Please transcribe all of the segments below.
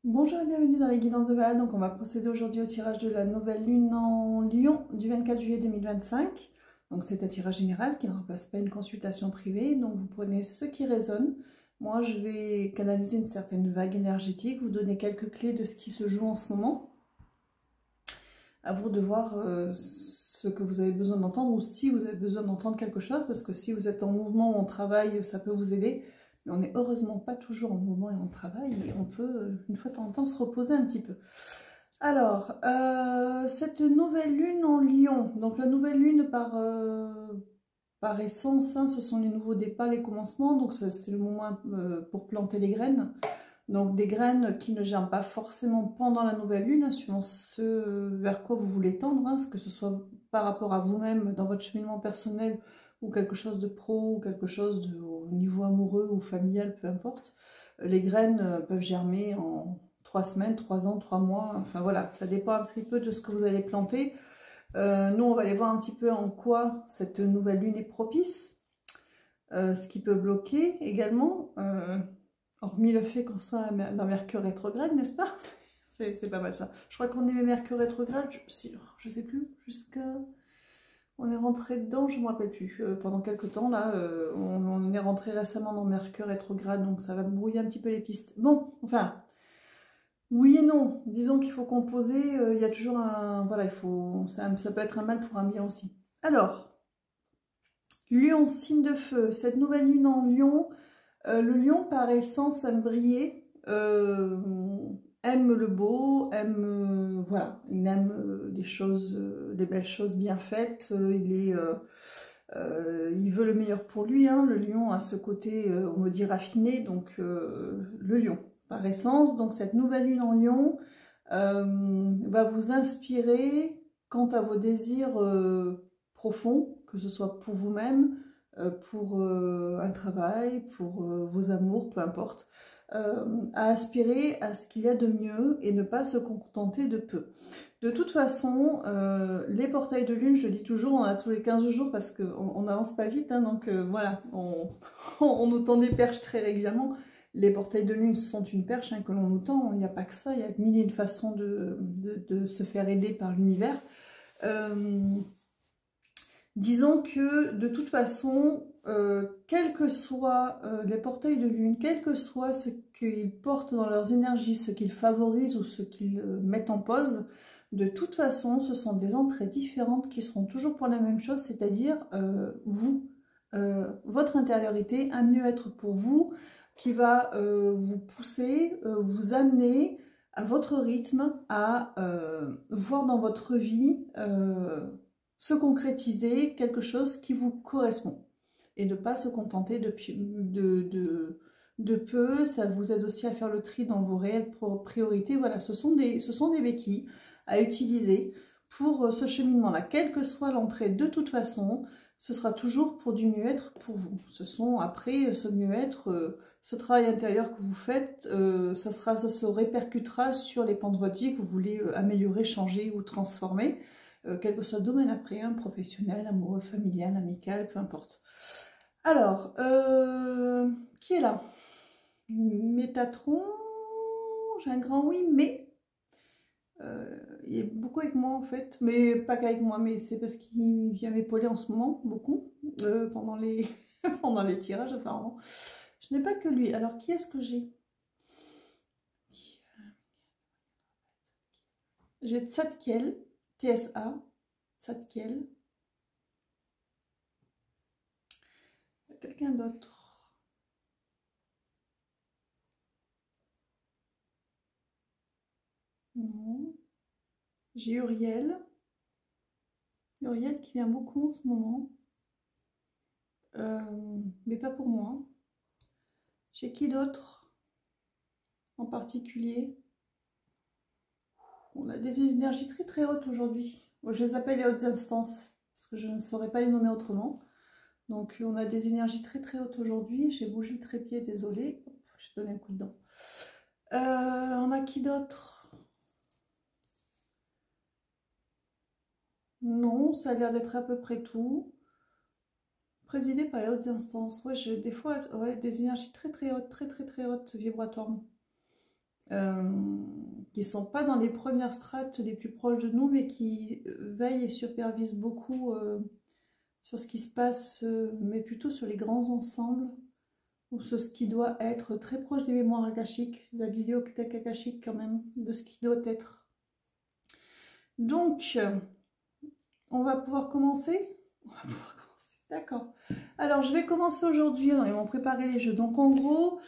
Bonjour et bienvenue dans les guidances de Val. Donc on va procéder aujourd'hui au tirage de la nouvelle lune en Lion du 24 juillet 2025. Donc c'est un tirage général qui ne remplace pas une consultation privée. Donc vous prenez ce qui résonne. Moi je vais canaliser une certaine vague énergétique, vous donner quelques clés de ce qui se joue en ce moment. À vous de voir ce que vous avez besoin d'entendre ou si vous avez besoin d'entendre quelque chose, parce que si vous êtes en mouvement ou en travail, ça peut vous aider. Mais on n'est heureusement pas toujours en mouvement et en travail, et on peut, une fois de temps en temps, se reposer un petit peu. Alors, cette nouvelle lune en Lion, donc la nouvelle lune par essence, hein, ce sont les nouveaux départs, les commencements, donc c'est le moment pour planter les graines. Donc des graines qui ne germent pas forcément pendant la nouvelle lune, hein, suivant ce vers quoi vous voulez tendre, hein, que ce soit par rapport à vous-même dans votre cheminement personnel ou quelque chose de pro ou quelque chose au niveau amoureux ou familial, peu importe. Les graines peuvent germer en 3 semaines, 3 ans, 3 mois, enfin voilà, ça dépend un petit peu de ce que vous allez planter. Nous, on va aller voir un petit peu en quoi cette nouvelle lune est propice, ce qui peut bloquer également. Hormis le fait qu'on soit dans Mercure rétrograde, n'est-ce pas? C'est pas mal ça. Je crois qu'on est Mercure rétrograde, je sais plus, jusqu'à... On est rentré dedans, je ne me rappelle plus. Pendant quelques temps, là, on est rentré récemment dans Mercure rétrograde, donc ça va me brouiller un petit peu les pistes. Bon, enfin, oui et non. Disons qu'il faut composer, il y a toujours un... Voilà, ça peut être un mal pour un bien aussi. Alors, Lion, signe de feu. Cette nouvelle lune en Lion... le lion, par essence, aime briller, aime le beau, aime, voilà, il aime les choses, les belles choses bien faites, il veut le meilleur pour lui, hein. Le lion a ce côté, on me dit raffiné, donc le lion, par essence. Donc cette nouvelle lune en lion va vous inspirer quant à vos désirs profonds, que ce soit pour vous-même, pour un travail, pour vos amours, peu importe, à aspirer à ce qu'il y a de mieux et ne pas se contenter de peu. De toute façon, les portails de lune, je dis toujours, on a tous les 15 jours parce qu'on n'avance pas vite, hein, donc voilà, on nous tend des perches très régulièrement. Les portails de lune sont une perche, hein, que l'on nous tend, il n'y a pas que ça, il y a mille et une façons de se faire aider par l'univers. Disons que de toute façon, quels que soient les portails de lune, quel que soit ce qu'ils portent dans leurs énergies, ce qu'ils favorisent ou ce qu'ils mettent en pause, de toute façon, ce sont des entrées différentes qui seront toujours pour la même chose, c'est-à-dire vous, votre intériorité, un mieux-être pour vous, qui va vous pousser, vous amener à votre rythme, à voir dans votre vie se concrétiser quelque chose qui vous correspond et ne pas se contenter de peu. Ça vous aide aussi à faire le tri dans vos réelles priorités. Voilà, ce sont des béquilles à utiliser pour ce cheminement-là. Quelle que soit l'entrée, de toute façon, ce sera toujours pour du mieux-être pour vous. Ce sont après ce mieux-être, ce travail intérieur que vous faites, ça se répercutera sur les pans de votre vie que vous voulez améliorer, changer ou transformer. Quel que soit le domaine après, hein, professionnel, amoureux, familial, amical, peu importe. Alors, qui est là? Métatron, j'ai un grand oui, mais il est beaucoup avec moi en fait, mais pas qu'avec moi, mais c'est parce qu'il vient m'épauler en ce moment, beaucoup, pendant les, pendant les tirages apparemment. Je n'ai pas que lui, alors qui est-ce que j'ai? J'ai Tzadkiel, TSA, Tzadkiel, quelqu'un d'autre. Non. J'ai Uriel. Uriel qui vient beaucoup en ce moment. Mais pas pour moi. J'ai qui d'autre en particulier? On a des énergies très très hautes aujourd'hui. Bon, je les appelle les hautes instances parce que je ne saurais pas les nommer autrement. Donc on a des énergies très très hautes aujourd'hui. J'ai bougé le trépied, désolé. J'ai donné un coup de dent. On a qui d'autre? Non, ça a l'air d'être à peu près tout. Présidé par les hautes instances. Ouais, des fois, ouais, des énergies très très hautes, très très très hautes vibratoirement. qui ne sont pas dans les premières strates les plus proches de nous, mais qui veillent et supervisent beaucoup sur ce qui se passe, mais plutôt sur les grands ensembles, ou sur ce qui doit être très proche des mémoires akashiques, la bibliothèque akashique quand même, de ce qui doit être. Donc, on va pouvoir commencer. D'accord. Alors, je vais commencer aujourd'hui. Ils m'ont préparé les jeux. Donc, en gros,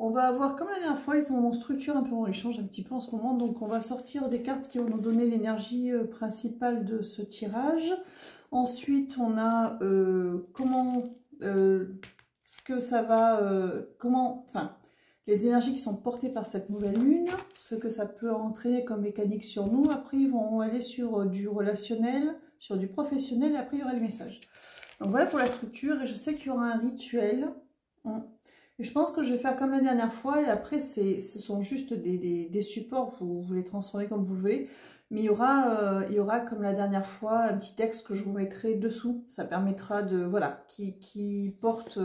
on va avoir, comme la dernière fois, ils ont une structure un peu, on les change un petit peu en ce moment. Donc, on va sortir des cartes qui vont nous donner l'énergie principale de ce tirage. Ensuite, on a ce que ça va, les énergies qui sont portées par cette nouvelle lune, ce que ça peut entraîner comme mécanique sur nous. Après, ils vont aller sur du relationnel, sur du professionnel, et après, il y aura les messages. Donc voilà pour la structure, et je sais qu'il y aura un rituel. Et je pense que je vais faire comme la dernière fois, et après, ce sont juste des supports, vous les transformez comme vous voulez. Mais il y aura, comme la dernière fois, un petit texte que je vous mettrai dessous. Ça permettra de, voilà, qui porte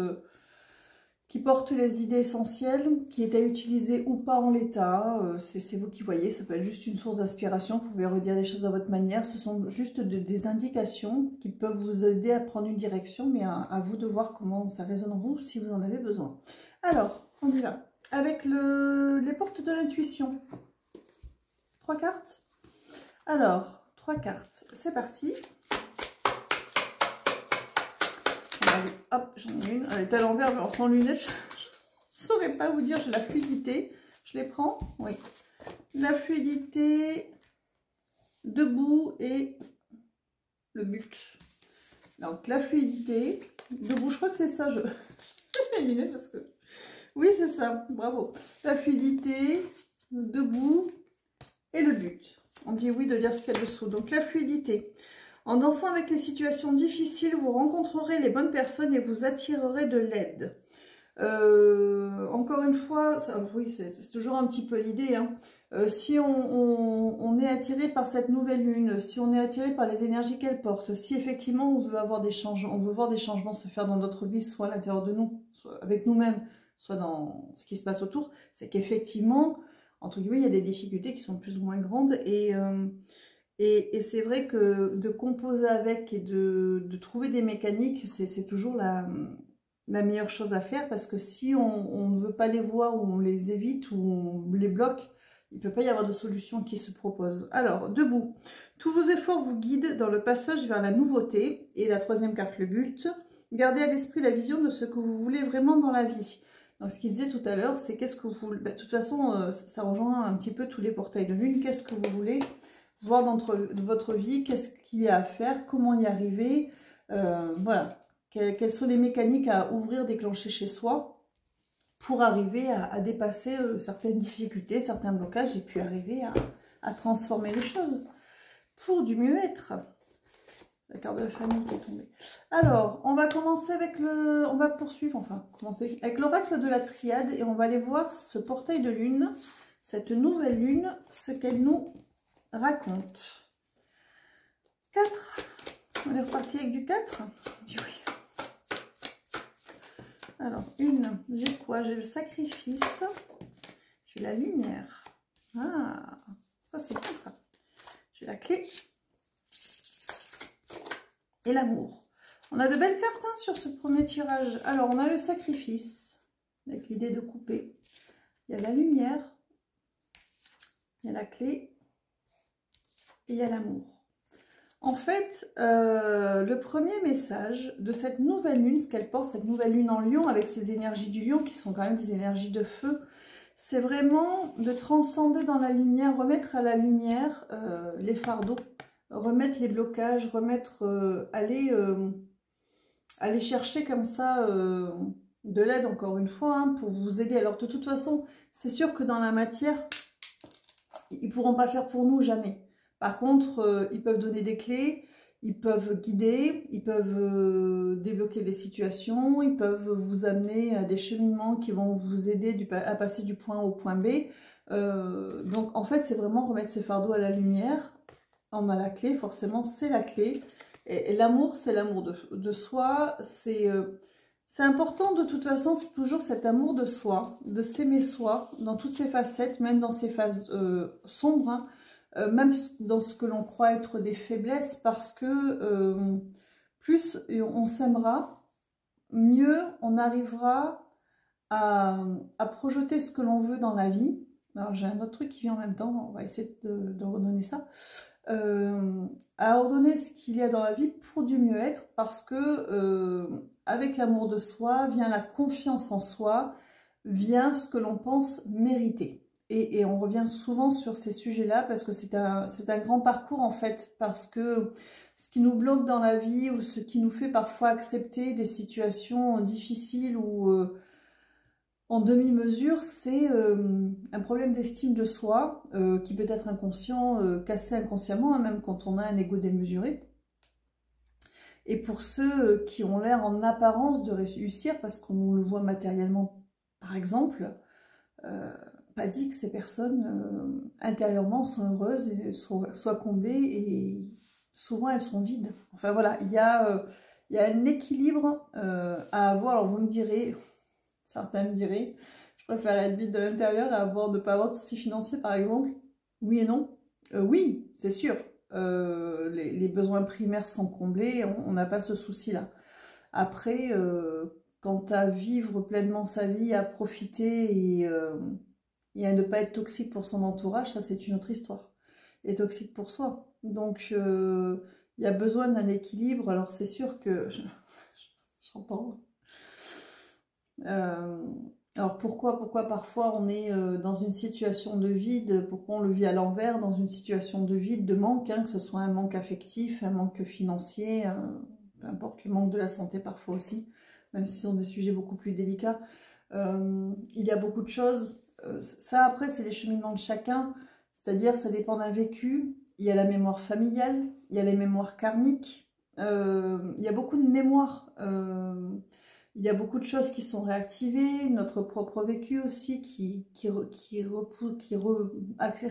les idées essentielles, qui est à utiliser ou pas en l'état. C'est vous qui voyez, ça peut être juste une source d'inspiration. Vous pouvez redire les choses à votre manière. Ce sont juste des indications qui peuvent vous aider à prendre une direction, mais à vous de voir comment ça résonne en vous, si vous en avez besoin. Alors, on y va. Avec les portes de l'intuition. 3 cartes. Alors, 3 cartes, c'est parti. Allez, hop, j'en ai une. Elle est à l'envers, alors sans lunettes, je ne saurais pas vous dire, j'ai la fluidité. Je les prends, oui. La fluidité, debout et le but. Donc, la fluidité, debout, je crois que c'est ça, je les lunettes parce que... Oui, c'est ça, bravo. La fluidité, debout et le but. On dit oui de lire ce qu'il y a dessous. Donc la fluidité. En dansant avec les situations difficiles, vous rencontrerez les bonnes personnes et vous attirerez de l'aide. Encore une fois, oui, c'est toujours un petit peu l'idée. Hein. Si on est attiré par cette nouvelle lune, si on est attiré par les énergies qu'elle porte, si effectivement on veut avoir des changements, on veut voir des changements se faire dans notre vie, soit à l'intérieur de nous, soit avec nous-mêmes, soit dans ce qui se passe autour, c'est qu'effectivement, entre guillemets, il y a des difficultés qui sont plus ou moins grandes et c'est vrai que de composer avec et de trouver des mécaniques, c'est toujours la meilleure chose à faire parce que si on ne veut pas les voir ou on les évite ou on les bloque, il ne peut pas y avoir de solution qui se propose. Alors, debout. Tous vos efforts vous guident dans le passage vers la nouveauté. Et la troisième carte, le but. Gardez à l'esprit la vision de ce que vous voulez vraiment dans la vie. Donc, ce qu'il disait tout à l'heure, c'est qu'est-ce que vous... de toute façon, ça rejoint un petit peu tous les portails de lune. Qu'est-ce que vous voulez voir dans votre vie? Qu'est-ce qu'il y a à faire? Comment y arriver? Voilà. Quelles sont les mécaniques à ouvrir, déclencher chez soi pour arriver à dépasser certaines difficultés, certains blocages et puis arriver à transformer les choses pour du mieux-être. La carte de la famille qui est tombée. Alors, on va commencer avec on va poursuivre, enfin, commencer avec l'oracle de la triade et on va aller voir ce portail de lune, cette nouvelle lune, ce qu'elle nous raconte. 4. On est reparti avec du 4. Dis oui. Alors, j'ai quoi? J'ai le sacrifice, j'ai la lumière. Ah, ça c'est bien ça. J'ai la clé et l'amour. On a de belles cartes hein, sur ce premier tirage. Alors, on a le sacrifice, avec l'idée de couper. Il y a la lumière, il y a la clé et il y a l'amour. En fait, le premier message de cette nouvelle lune, ce qu'elle porte, cette nouvelle lune en lion, avec ses énergies du lion, qui sont quand même des énergies de feu, c'est vraiment de transcender dans la lumière, remettre à la lumière les fardeaux, remettre les blocages, aller chercher comme ça de l'aide, encore une fois, hein, pour vous aider. Alors de toute façon, c'est sûr que dans la matière, ils ne pourront pas faire pour nous, jamais. Par contre, ils peuvent donner des clés, ils peuvent guider, ils peuvent débloquer des situations, ils peuvent vous amener à des cheminements qui vont vous aider à passer du point A au point B. Donc en fait, c'est vraiment remettre ces fardeaux à la lumière. On a la clé, forcément, c'est la clé. Et l'amour, c'est l'amour de soi, c'est C'est important de toute façon, c'est toujours cet amour de soi, de s'aimer soi, dans toutes ses facettes, même dans ses phases sombres, hein, même dans ce que l'on croit être des faiblesses, parce que plus on s'aimera, mieux on arrivera à projeter ce que l'on veut dans la vie. Alors j'ai un autre truc qui vient en même temps, on va essayer de redonner ça. À ordonner ce qu'il y a dans la vie pour du mieux-être, parce que avec l'amour de soi vient la confiance en soi, vient ce que l'on pense mériter. Et on revient souvent sur ces sujets-là parce que c'est un grand parcours en fait, parce que ce qui nous bloque dans la vie ou ce qui nous fait parfois accepter des situations difficiles ou en demi-mesure, c'est un problème d'estime de soi qui peut être inconscient, cassé inconsciemment, hein, même quand on a un ego démesuré. Et pour ceux qui ont l'air en apparence de réussir, parce qu'on le voit matériellement par exemple, pas dit que ces personnes intérieurement sont heureuses et soient comblées, et souvent elles sont vides. Enfin voilà, il y a un équilibre à avoir. Alors vous me direz... Certains me diraient, je préfère être vide de l'intérieur et ne pas avoir de soucis financiers, par exemple. Oui et non. Oui, c'est sûr. Les besoins primaires sont comblés, on n'a pas ce souci-là. Après, quant à vivre pleinement sa vie, à profiter et à ne pas être toxique pour son entourage, ça c'est une autre histoire. Et toxique pour soi. Donc, il y a besoin d'un équilibre. Alors c'est sûr que... J'entends... alors pourquoi parfois on est dans une situation de vide, pourquoi on le vit à l'envers, dans une situation de vide, de manque, hein, que ce soit un manque affectif, un manque financier, peu importe, le manque de la santé parfois aussi, même si ce sont des sujets beaucoup plus délicats. Il y a beaucoup de choses, ça après c'est les cheminements de chacun, c'est-à-dire ça dépend d'un vécu, il y a la mémoire familiale, il y a les mémoires karmiques, il y a beaucoup de mémoires. Il y a beaucoup de choses qui sont réactivées, notre propre vécu aussi qui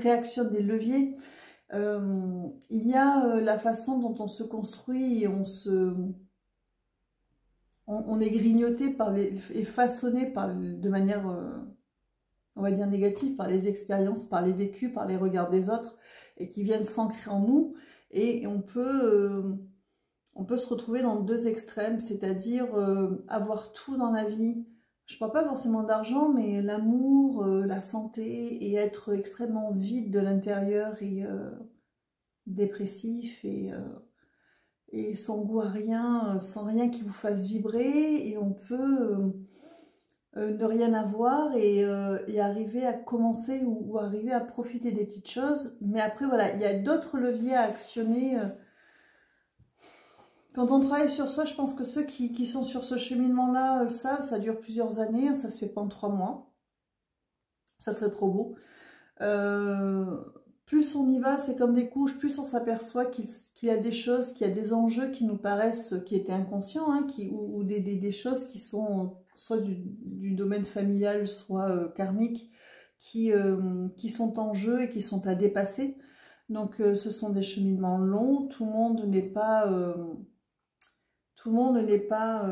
réactionne des leviers. Il y a la façon dont on se construit et on est grignoté et façonné de manière, on va dire, négative par les expériences, par les vécus, par les regards des autres et qui viennent s'ancrer en nous. Et on peut se retrouver dans deux extrêmes, c'est-à-dire avoir tout dans la vie. Je ne parle pas forcément d'argent, mais l'amour, la santé, et être extrêmement vide de l'intérieur et dépressif et sans goût à rien, sans rien qui vous fasse vibrer. Et on peut ne rien avoir et arriver à commencer ou arriver à profiter des petites choses. Mais après, voilà, il y a d'autres leviers à actionner. Quand on travaille sur soi, je pense que ceux qui sont sur ce cheminement-là le savent, ça dure plusieurs années, hein, ça se fait pas en 3 mois. Ça serait trop beau. Plus on y va, c'est comme des couches, plus on s'aperçoit qu'il y a des choses, qu'il y a des enjeux qui nous paraissent, qui étaient inconscients, hein, ou des choses qui sont soit du domaine familial, soit karmique, qui sont en jeu et qui sont à dépasser. Donc ce sont des cheminements longs, tout le monde n'est pas... Tout le monde n'est pas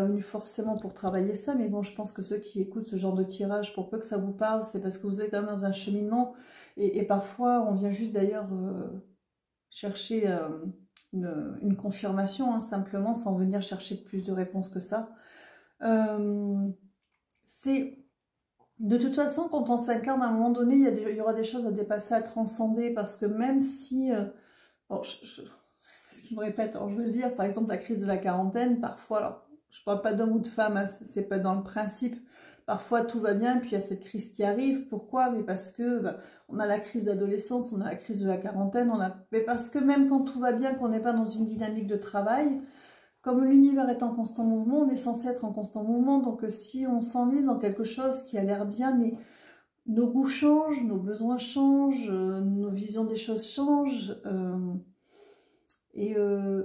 venu forcément pour travailler ça, mais bon, je pense que ceux qui écoutent ce genre de tirage, pour peu que ça vous parle, c'est parce que vous êtes quand même dans un cheminement, et parfois, on vient juste d'ailleurs chercher une confirmation, hein, simplement, sans venir chercher plus de réponses que ça. De toute façon, quand on s'incarne, à un moment donné, il y aura des choses à dépasser, à transcender, parce que même si... bon, ce qui me répète, alors je vais le dire, par exemple la crise de la quarantaine, parfois, alors je ne parle pas d'homme ou de femme, hein, c'est pas dans le principe, parfois tout va bien, puis il y a cette crise qui arrive, pourquoi? Mais parce que on a la crise d'adolescence, on a la crise de la quarantaine, mais parce que même quand tout va bien, qu'on n'est pas dans une dynamique de travail, comme l'univers est en constant mouvement, on est censé être en constant mouvement, donc si on s'enlise dans quelque chose qui a l'air bien, mais nos goûts changent, nos besoins changent, nos visions des choses changent, et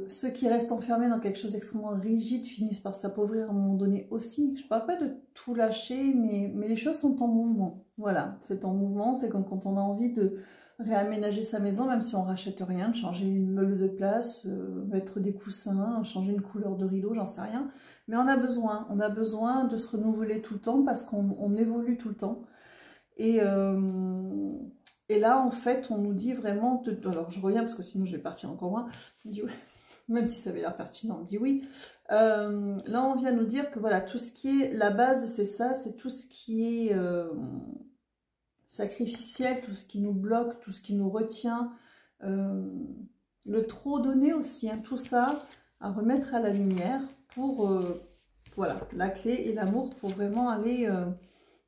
ceux qui restent enfermés dans quelque chose d'extrêmement rigide finissent par s'appauvrir à un moment donné aussi. Je ne parle pas de tout lâcher, mais les choses sont en mouvement. Voilà, c'est en mouvement, c'est comme quand on a envie de réaménager sa maison, même si on rachète rien, de changer une meuble de place, mettre des coussins, changer une couleur de rideau, j'en sais rien. Mais on a besoin de se renouveler tout le temps parce qu'on évolue tout le temps. Et là, en fait, on nous dit vraiment... Alors, je reviens parce que sinon je vais partir encore loin. On dit, ouais, même si ça avait l'air pertinent, on dit oui. Là, on vient nous dire que voilà, tout ce qui est... La base, c'est ça, c'est tout ce qui est... sacrificiel, tout ce qui nous bloque, tout ce qui nous retient, le trop donné aussi, hein, tout ça à remettre à la lumière pour, voilà, la clé et l'amour pour vraiment aller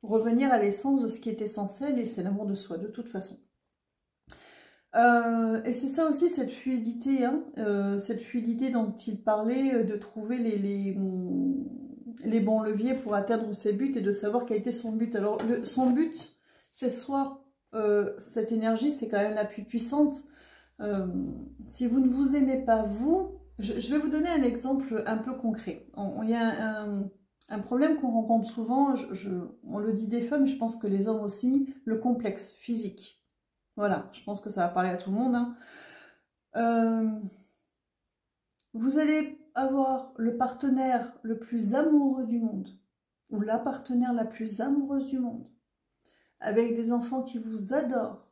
revenir à l'essence de ce qui est essentiel et c'est l'amour de soi de toute façon. Et c'est ça aussi cette fluidité, hein, cette fluidité dont il parlait, de trouver les bons leviers pour atteindre ses buts et de savoir quel était son but. Alors son but, c'est soit cette énergie, c'est quand même la plus puissante. Si vous ne vous aimez pas, vous, je vais vous donner un exemple un peu concret. Il y a un problème qu'on rencontre souvent, on le dit des femmes, mais je pense que les hommes aussi, le complexe physique. Voilà, je pense que ça va parler à tout le monde. Hein. Vous allez avoir le partenaire le plus amoureux du monde, ou la partenaire la plus amoureuse du monde, avec des enfants qui vous adorent,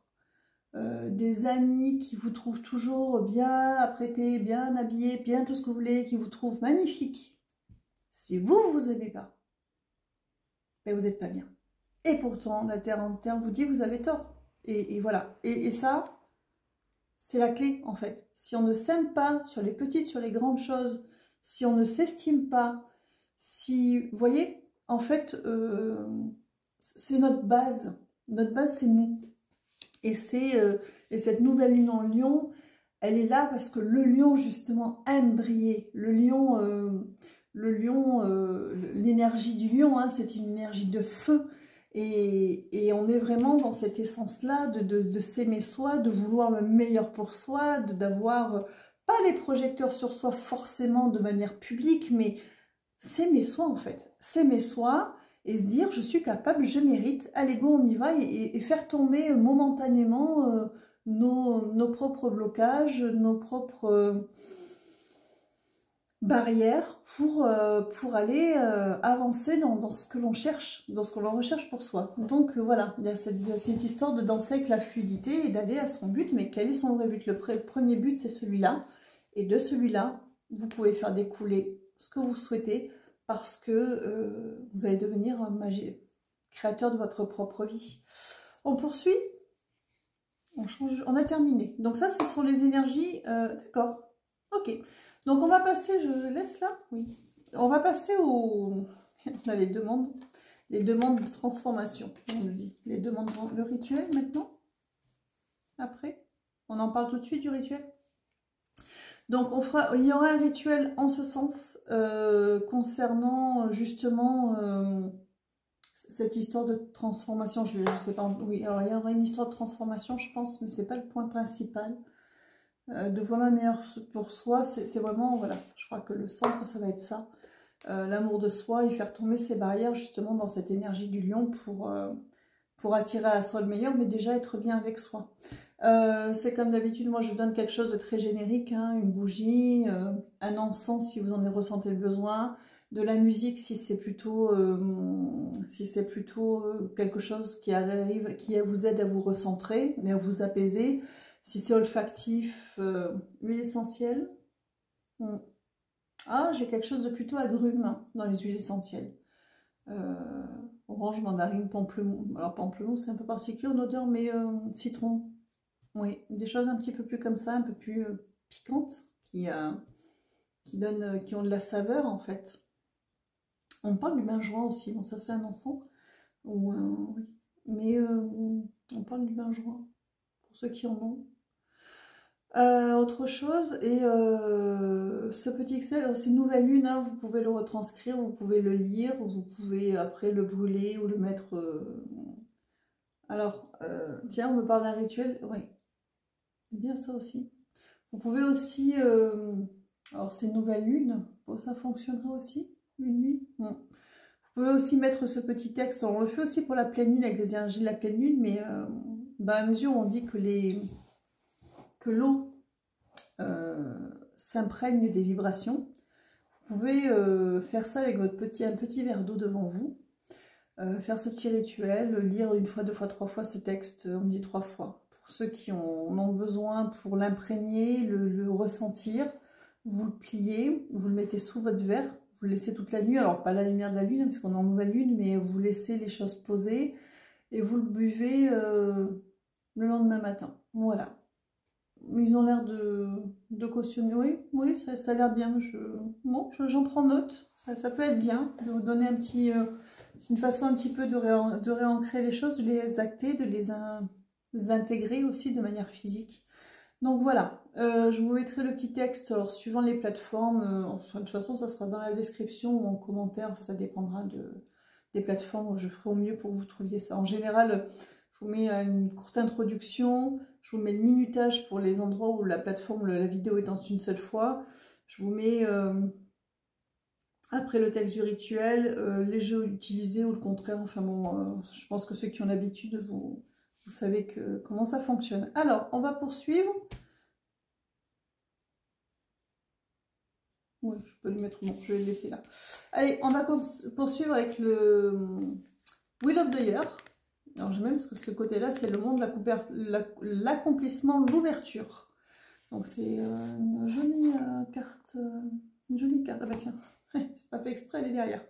des amis qui vous trouvent toujours bien apprêtés, bien habillés, bien tout ce que vous voulez, qui vous trouvent magnifique. Si vous ne vous aimez pas, ben vous n'êtes pas bien. Et pourtant, la terre entière vous dit que vous avez tort. Et voilà. Et ça, c'est la clé en fait. Si on ne s'aime pas sur les petites, sur les grandes choses, si on ne s'estime pas, si, vous voyez, en fait, c'est notre base. Notre base, c'est nous. Et cette nouvelle lune en lion, elle est là parce que le lion, justement, aime briller. Le lion, l'énergie du lion, hein, c'est une énergie de feu. Et on est vraiment dans cette essence-là de s'aimer soi, de vouloir le meilleur pour soi, d'avoir pas les projecteurs sur soi forcément de manière publique, mais s'aimer soi en fait. S'aimer soi et se dire je suis capable, je mérite, allez go on y va et faire tomber momentanément nos propres blocages, nos propres... barrière pour aller avancer dans ce que l'on cherche, dans ce que l'on recherche pour soi. Donc voilà, il y a cette histoire de danser avec la fluidité et d'aller à son but, mais quel est son vrai but? Le premier but, c'est celui-là, et de celui-là, vous pouvez faire découler ce que vous souhaitez, parce que vous allez devenir créateur de votre propre vie. On poursuit, on change, on a terminé. Donc ça, ce sont les énergies, d'accord, ok. Donc on va passer, je laisse là, oui. On va passer on a les demandes de transformation, on nous dit. Les demandes, le rituel maintenant. Après, on en parle tout de suite du rituel. Donc il y aura un rituel en ce sens concernant justement cette histoire de transformation. Je sais pas, oui, alors il y aura une histoire de transformation, je pense, mais c'est pas le point principal. De voir le meilleur pour soi, c'est vraiment, voilà, je crois que le centre, ça va être ça, l'amour de soi et faire tomber ces barrières justement dans cette énergie du lion pour attirer à soi le meilleur, mais déjà être bien avec soi. C'est comme d'habitude, moi je donne quelque chose de très générique, hein, une bougie, un encens si vous en ressentez le besoin, de la musique si c'est plutôt, quelque chose qui arrive, qui vous aide à vous recentrer et à vous apaiser. Si c'est olfactif, huile essentielle. Ah, j'ai quelque chose de plutôt agrume hein, dans les huiles essentielles. Orange, mandarine, pamplemousse. Alors pamplemousse, c'est un peu particulier en odeur, mais citron. Oui, des choses un petit peu plus comme ça, un peu plus piquantes, qui ont de la saveur en fait. On parle du benjoin aussi, bon ça c'est un encens. Oui. Mais on parle du benjoin, pour ceux qui en ont. Autre chose, et ce petit Excel, c'est une nouvelle lune, hein, vous pouvez le retranscrire, vous pouvez le lire, vous pouvez après le brûler ou le mettre... Alors, tiens, on me parle d'un rituel, oui, c'est bien ça aussi. Vous pouvez aussi, alors c'est une nouvelle lune, bon, ça fonctionnera aussi, une nuit. Bon. Vous pouvez aussi mettre ce petit texte, on le fait aussi pour la pleine lune avec les énergies de la pleine lune, mais dans la mesure où on dit que l'eau s'imprègne des vibrations. Vous pouvez faire ça avec un petit verre d'eau devant vous, faire ce petit rituel, lire une fois, deux fois, trois fois ce texte, on dit 3 fois. Pour ceux qui en ont besoin pour l'imprégner, le ressentir, vous le pliez, vous le mettez sous votre verre, vous le laissez toute la nuit, alors pas la lumière de la lune, parce qu'on est en nouvelle lune, mais vous laissez les choses posées, et vous le buvez le lendemain matin. Voilà. Ils ont l'air de cautionner. Oui, ça a l'air bien. J'en prends note. Ça peut être bien de vous donner un petit... c'est une façon un petit peu de réancrer les choses, de les acter, de les intégrer aussi de manière physique. Donc voilà, je vous mettrai le petit texte, alors suivant les plateformes, enfin de toute façon ça sera dans la description ou en commentaire, enfin ça dépendra des plateformes où je ferai au mieux pour que vous trouviez ça. En général, je vous mets une courte introduction, je vous mets le minutage pour les endroits où la plateforme, la vidéo est en une seule fois. Je vous mets après le texte du rituel, les jeux utilisés ou le contraire. Enfin bon, je pense que ceux qui ont l'habitude, vous savez comment ça fonctionne. Alors, on va poursuivre. Oui, je peux lui mettre... Bon, je vais le laisser là. Allez, on va poursuivre avec le Wheel of the Year. Alors, j'aime même parce que ce côté-là, c'est le monde de l'accomplissement, l'ouverture. Donc, c'est une jolie carte. Une jolie carte. Ah bah tiens, j'ai pas fait exprès, elle est derrière.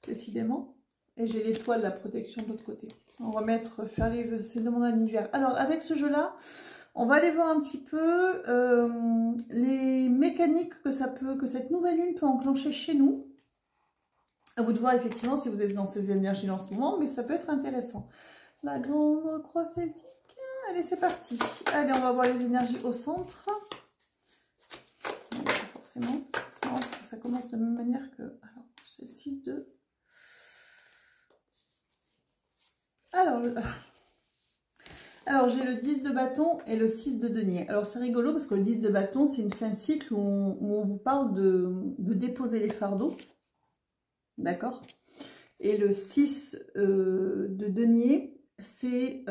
Décidément. Et j'ai l'étoile, la protection de l'autre côté. On va faire ces demandes à l'univers. Alors, avec ce jeu-là, on va aller voir un petit peu les mécaniques que cette nouvelle lune peut enclencher chez nous. À vous de voir effectivement si vous êtes dans ces énergies en ce moment, mais ça peut être intéressant. La grande croix celtique. Allez, c'est parti. Allez, on va voir les énergies au centre. Donc, forcément, c'est marrant parce que ça commence de la même manière que... Alors, c'est le 6 de... Alors, j'ai le 10 de bâton et le 6 de denier. Alors, c'est rigolo parce que le 10 de bâton, c'est une fin de cycle où on vous parle de déposer les fardeaux. D'accord? Et le 6 de denier, c'est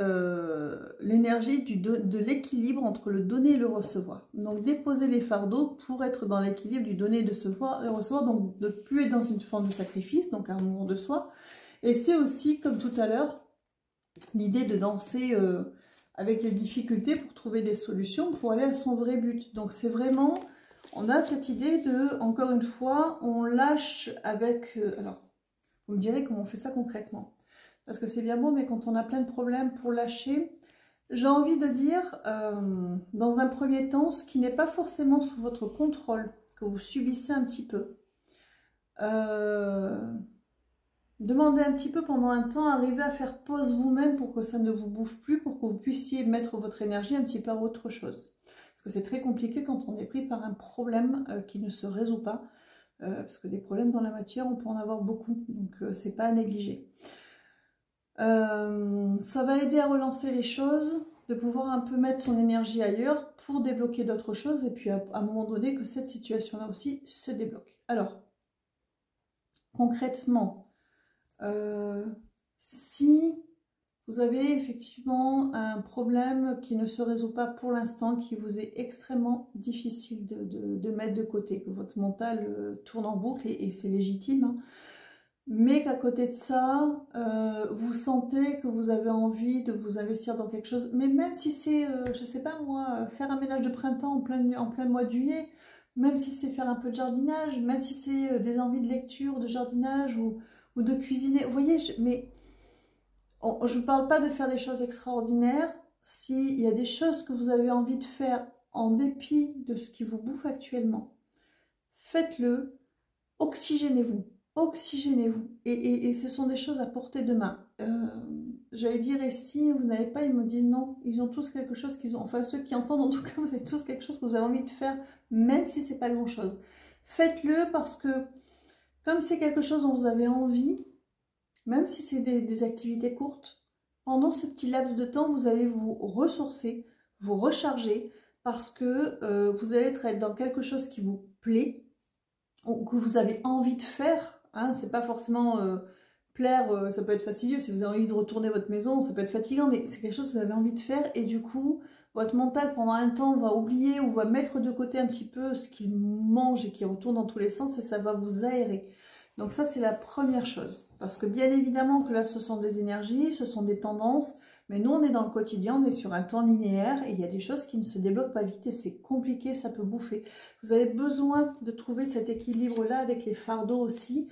l'énergie de l'équilibre entre le donner et le recevoir. Donc, déposer les fardeaux pour être dans l'équilibre du donner et de recevoir, donc de plus être dans une forme de sacrifice, donc un mouvement de soi. Et c'est aussi, comme tout à l'heure, l'idée de danser avec les difficultés pour trouver des solutions pour aller à son vrai but. Donc c'est vraiment, on a cette idée de, encore une fois, on lâche avec... alors, vous me direz comment on fait ça concrètement. Parce que c'est bien beau, mais quand on a plein de problèmes pour lâcher, j'ai envie de dire, dans un premier temps, ce qui n'est pas forcément sous votre contrôle, que vous subissez un petit peu. Demandez un petit peu pendant un temps, arrivez à faire pause vous-même pour que ça ne vous bouffe plus, pour que vous puissiez mettre votre énergie un petit peu à autre chose. Parce que c'est très compliqué quand on est pris par un problème qui ne se résout pas. Parce que des problèmes dans la matière, on peut en avoir beaucoup. Donc, c'est pas à négliger. Ça va aider à relancer les choses, de pouvoir un peu mettre son énergie ailleurs pour débloquer d'autres choses. Et puis, à un moment donné, que cette situation-là aussi se débloque. Alors, concrètement... si vous avez effectivement un problème qui ne se résout pas pour l'instant, qui vous est extrêmement difficile de mettre de côté, que votre mental tourne en boucle et c'est légitime, hein, mais qu'à côté de ça, vous sentez que vous avez envie de vous investir dans quelque chose, mais même si c'est, je sais pas moi, faire un ménage de printemps en plein mois de juillet, même si c'est faire un peu de jardinage, même si c'est des envies de lecture, de jardinage ou de cuisiner. Vous voyez, mais je ne parle pas de faire des choses extraordinaires. S'il y a des choses que vous avez envie de faire en dépit de ce qui vous bouffe actuellement, faites-le, oxygénez-vous. Oxygénez-vous. Et ce sont des choses à portée de main. J'allais dire, et si vous n'avez pas, ils me disent non, ils ont tous quelque chose qu'ils ont. Enfin, ceux qui entendent, en tout cas, vous avez tous quelque chose que vous avez envie de faire, même si c'est pas grand-chose. Faites-le parce que, comme c'est quelque chose dont vous avez envie, même si c'est des activités courtes, pendant ce petit laps de temps, vous allez vous ressourcer, vous recharger, parce que vous allez être dans quelque chose qui vous plaît, ou que vous avez envie de faire. Hein, c'est pas forcément plaire, ça peut être fastidieux. Si vous avez envie de retourner votre maison, ça peut être fatigant, mais c'est quelque chose que vous avez envie de faire. Et du coup, votre mental, pendant un temps, va oublier ou va mettre de côté un petit peu ce qu'il mange et qui retourne dans tous les sens et ça va vous aérer. Donc ça, c'est la première chose. Parce que bien évidemment que là, ce sont des énergies, ce sont des tendances. Mais nous, on est dans le quotidien, on est sur un temps linéaire et il y a des choses qui ne se débloquent pas vite et c'est compliqué, ça peut bouffer. Vous avez besoin de trouver cet équilibre-là avec les fardeaux aussi.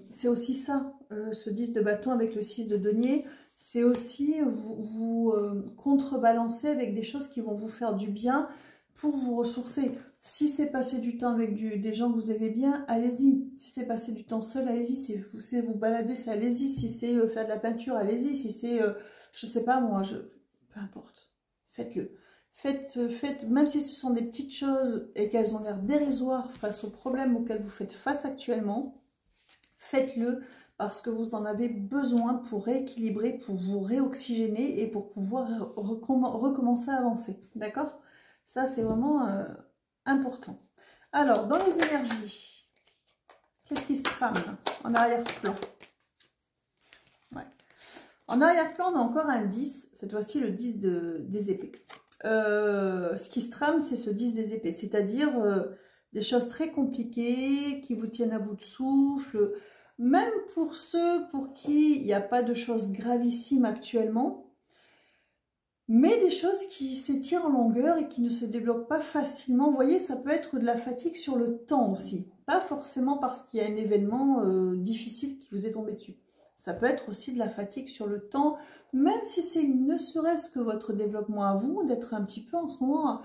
C'est aussi ça, ce 10 de bâton avec le 6 de denier. C'est aussi vous contrebalancer avec des choses qui vont vous faire du bien pour vous ressourcer. Si c'est passer du temps avec des gens que vous aimez bien, allez-y. Si c'est passer du temps seul, allez-y. Si c'est vous balader, c'est allez-y. Si c'est faire de la peinture, allez-y. Si c'est, je sais pas moi, peu importe. Faites-le. Faites, même si ce sont des petites choses et qu'elles ont l'air dérisoires face aux problèmes auxquels vous faites face actuellement, faites-le parce que vous en avez besoin pour rééquilibrer, pour vous réoxygéner et pour pouvoir recommencer à avancer. D'accord ? Ça, c'est vraiment important. Alors, dans les énergies, qu'est-ce qui se trame en arrière-plan? Ouais. En arrière-plan, on a encore un 10, cette fois-ci le 10 des épées. Ce qui se trame, c'est ce 10 des épées, c'est-à-dire des choses très compliquées qui vous tiennent à bout de souffle, même pour ceux pour qui il n'y a pas de choses gravissimes actuellement, mais des choses qui s'étirent en longueur et qui ne se débloquent pas facilement. Vous voyez, ça peut être de la fatigue sur le temps aussi. Pas forcément parce qu'il y a un événement difficile qui vous est tombé dessus. Ça peut être aussi de la fatigue sur le temps, même si c'est ne serait-ce que votre développement à vous, d'être un petit peu en ce moment...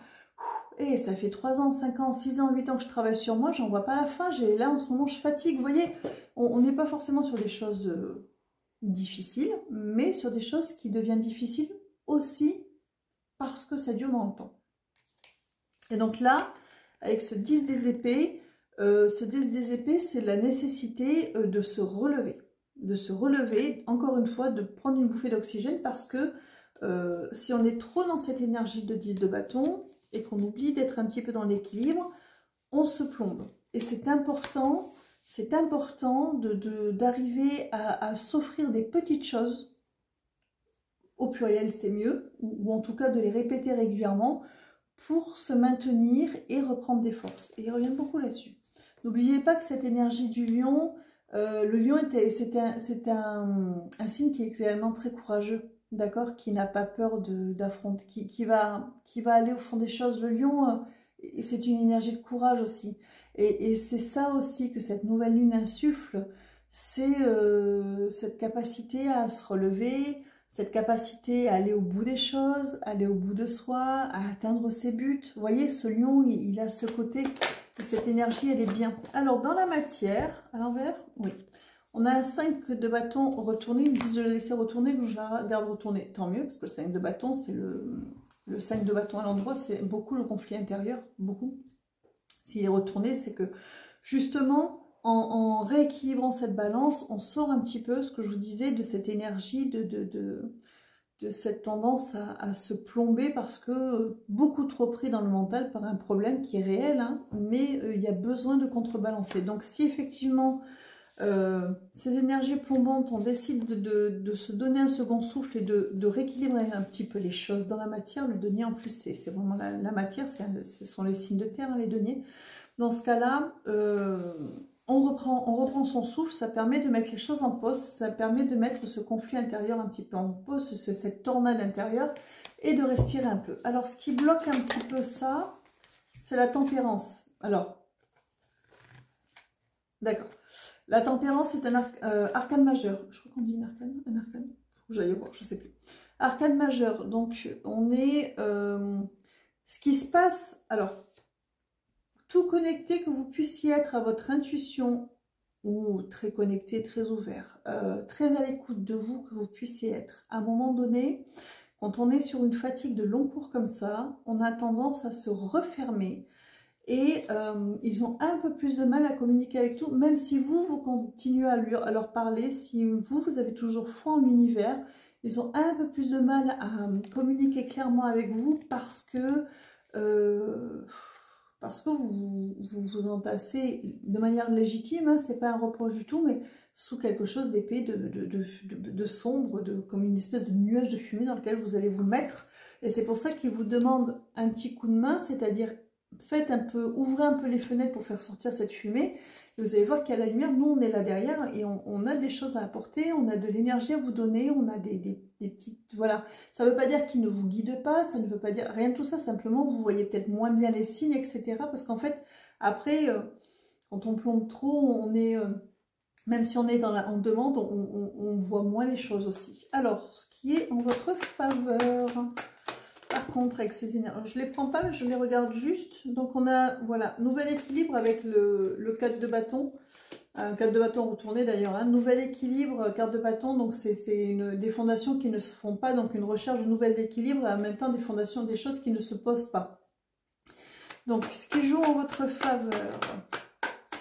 Et ça fait 3 ans, 5 ans, 6 ans, 8 ans que je travaille sur moi, j'en vois pas la fin. Là, en ce moment, je fatigue. Vous voyez, on n'est pas forcément sur des choses difficiles, mais sur des choses qui deviennent difficiles aussi parce que ça dure dans le temps. Et donc là, avec ce 10 des épées, c'est la nécessité de se relever. De se relever, encore une fois, de prendre une bouffée d'oxygène parce que si on est trop dans cette énergie de 10 de bâton et qu'on oublie d'être un petit peu dans l'équilibre, on se plombe. Et c'est important d'arriver à s'offrir des petites choses. Au pluriel, c'est mieux, ou en tout cas de les répéter régulièrement pour se maintenir et reprendre des forces. Et il revient beaucoup là-dessus. N'oubliez pas que cette énergie du lion, le lion, c'est un signe qui est également très courageux, d'accord, qui n'a pas peur d'affronter, qui va aller au fond des choses. Le lion, c'est une énergie de courage aussi. Et c'est ça aussi que cette nouvelle lune insuffle, c'est cette capacité à se relever, cette capacité à aller au bout des choses, aller au bout de soi, à atteindre ses buts. Vous voyez, ce lion, il a ce côté, et cette énergie, elle est bien. Alors, dans la matière, à l'envers, oui. On a un 5 de bâton retourné, ils me disent de le laisser retourner, que je la garde retourner. Tant mieux, parce que le 5 de bâton, c'est le 5 de bâton à l'endroit, c'est beaucoup le conflit intérieur, beaucoup. S'il est retourné, c'est que, justement, en rééquilibrant cette balance, on sort un petit peu, ce que je vous disais, de cette énergie, de cette tendance à se plomber parce que beaucoup trop pris dans le mental par un problème qui est réel, hein, mais il y a besoin de contrebalancer. Donc si effectivement ces énergies plombantes, on décide de se donner un second souffle et de rééquilibrer un petit peu les choses dans la matière, le denier en plus c'est vraiment la matière, ce sont les signes de terre, hein, les deniers. Dans ce cas-là, on reprend son souffle, ça permet de mettre les choses en pause, ça permet de mettre ce conflit intérieur un petit peu en pause, cette tornade intérieure, et de respirer un peu. Alors, ce qui bloque un petit peu ça, c'est la tempérance. Alors, d'accord. La tempérance est un arcane majeur. Je crois qu'on dit un arcane. Faut que j'aille voir, je ne sais plus. Arcane majeur, donc on est... ce qui se passe... Alors, tout connecté, que vous puissiez être à votre intuition, ou très connecté, très ouvert, très à l'écoute de vous, que vous puissiez être. À un moment donné, quand on est sur une fatigue de long cours comme ça, on a tendance à se refermer et ils ont un peu plus de mal à communiquer avec tout, même si vous continuez à leur parler, si vous avez toujours foi en l'univers, ils ont un peu plus de mal à communiquer clairement avec vous parce que vous entassez de manière légitime, hein, c'est pas un reproche du tout, mais sous quelque chose d'épais, de sombre, comme une espèce de nuage de fumée dans lequel vous allez vous mettre. Et c'est pour ça qu'il vous demande un petit coup de main, c'est-à-dire ouvrez un peu les fenêtres pour faire sortir cette fumée. Et vous allez voir qu'il y a la lumière, nous on est là derrière et on a des choses à apporter, on a de l'énergie à vous donner, on a des petites... Voilà, ça ne veut pas dire qu'il ne vous guide pas, ça ne veut pas dire rien de tout ça, simplement vous voyez peut-être moins bien les signes, etc. Parce qu'en fait, après, quand on plombe trop, on est... même si on est en demande, on voit moins les choses aussi. Alors, ce qui est en votre faveur... Par contre, avec ces énergies, je ne les prends pas, mais je les regarde juste. Donc, on a, voilà, nouvel équilibre avec le 4 de bâton. 4 de bâton retourné d'ailleurs. Hein. Nouvel équilibre, carte de bâton. Donc, c'est des fondations qui ne se font pas. Donc, une recherche de nouvel équilibre et en même temps des fondations, des choses qui ne se posent pas. Donc, ce qui joue en votre faveur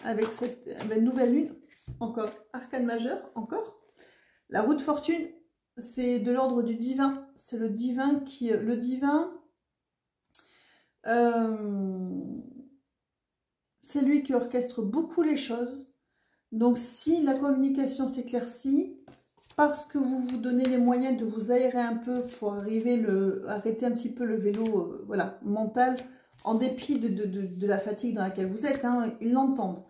avec cette nouvelle lune, encore, arcane majeur, encore. La roue de fortune. C'est de l'ordre du divin. C'est le divin qui... Le divin, c'est lui qui orchestre beaucoup les choses. Donc, si la communication s'éclaircit, parce que vous vous donnez les moyens de vous aérer un peu pour arrêter un petit peu le vélo voilà, mental, en dépit de la fatigue dans laquelle vous êtes, hein, ils l'entendent.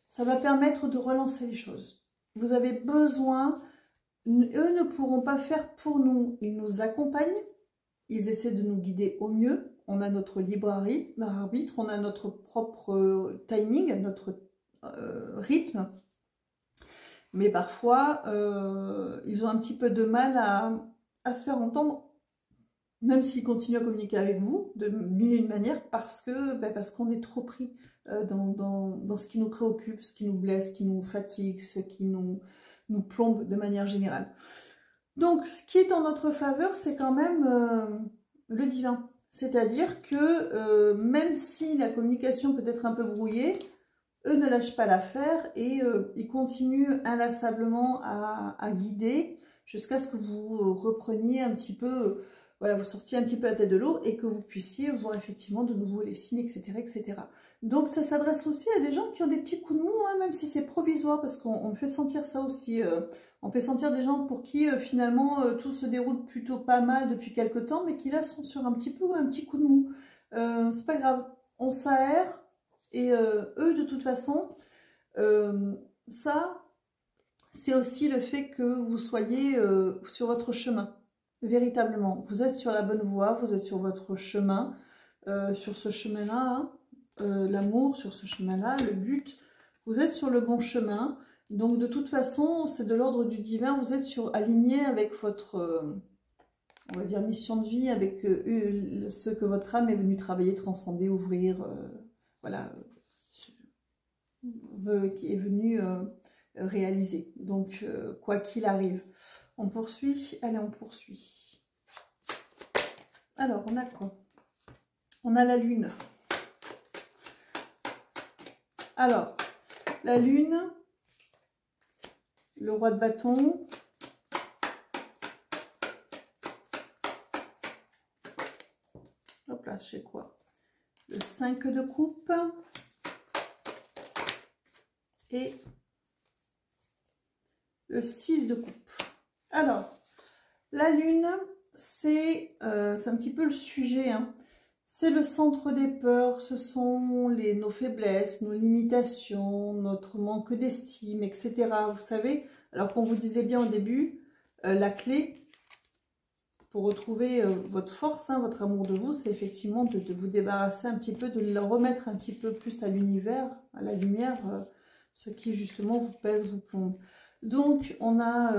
Ça va permettre de relancer les choses. Vous avez besoin... Eux ne pourront pas faire pour nous. Ils nous accompagnent. Ils essaient de nous guider au mieux. On a notre libre arbitre. On a notre propre timing, notre rythme. Mais parfois, ils ont un petit peu de mal à se faire entendre, même s'ils continuent à communiquer avec vous de mille et une manières, parce qu'on est trop pris dans ce qui nous préoccupe, ce qui nous blesse, ce qui nous fatigue, ce qui nous plombe de manière générale. Donc, ce qui est en notre faveur, c'est quand même le divin. C'est-à-dire que même si la communication peut être un peu brouillée, eux ne lâchent pas l'affaire et ils continuent inlassablement à guider jusqu'à ce que vous repreniez un petit peu, voilà, vous sortiez un petit peu la tête de l'eau et que vous puissiez voir effectivement de nouveau les signes, etc., etc. Donc, ça s'adresse aussi à des gens qui ont des petits coups de mou, hein, même si c'est provisoire, parce qu'on fait sentir ça aussi. On fait sentir des gens pour qui, finalement, tout se déroule plutôt pas mal depuis quelques temps, mais qui, là, sont sur un petit coup de mou. C'est pas grave, on s'aère, et eux, de toute façon, ça, c'est aussi le fait que vous soyez sur votre chemin, véritablement. Vous êtes sur la bonne voie, vous êtes sur votre chemin, sur ce chemin-là, hein. L'amour sur ce chemin-là, le but, vous êtes sur le bon chemin. Donc de toute façon, c'est de l'ordre du divin, vous êtes aligné avec votre, on va dire, mission de vie, avec ce que votre âme est venue travailler, transcender, ouvrir, voilà, qui est venue réaliser. Donc quoi qu'il arrive, on poursuit, allez on poursuit. Alors on a quoi? On a la lune. Alors, la lune, le roi de bâton, hop là, je sais quoi, le 5 de coupe et le 6 de coupe. Alors, la lune, c'est un petit peu le sujet, hein. C'est le centre des peurs, ce sont nos faiblesses, nos limitations, notre manque d'estime, etc. Vous savez, alors qu'on vous disait bien au début, la clé pour retrouver votre force, hein, votre amour de vous, c'est effectivement de vous débarrasser un petit peu, de le remettre un petit peu plus à l'univers, à la lumière, ce qui justement vous pèse, vous plombe. Donc, on a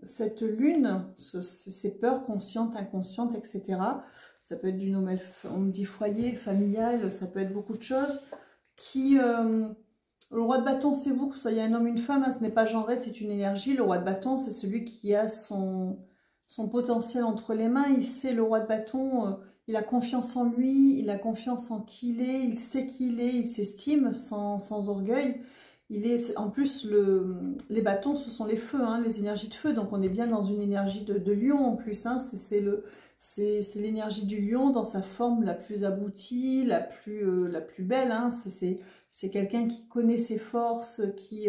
cette lune, ces peurs conscientes, inconscientes, etc. Ça peut être du nom, on me dit foyer, familial, ça peut être beaucoup de choses. Le roi de bâton, c'est vous, que vous soyez un homme, une femme, hein, ce n'est pas genré, c'est une énergie. Le roi de bâton, c'est celui qui a son potentiel entre les mains. Il sait, le roi de bâton, il a confiance en lui, il a confiance en qui il est, il sait qui il est, il s'estime sans orgueil. En plus, les bâtons, ce sont les feux, hein, les énergies de feu. Donc, on est bien dans une énergie de lion en plus. Hein, c'est l'énergie du lion dans sa forme la plus aboutie, la plus belle. Hein, c'est quelqu'un qui connaît ses forces, qui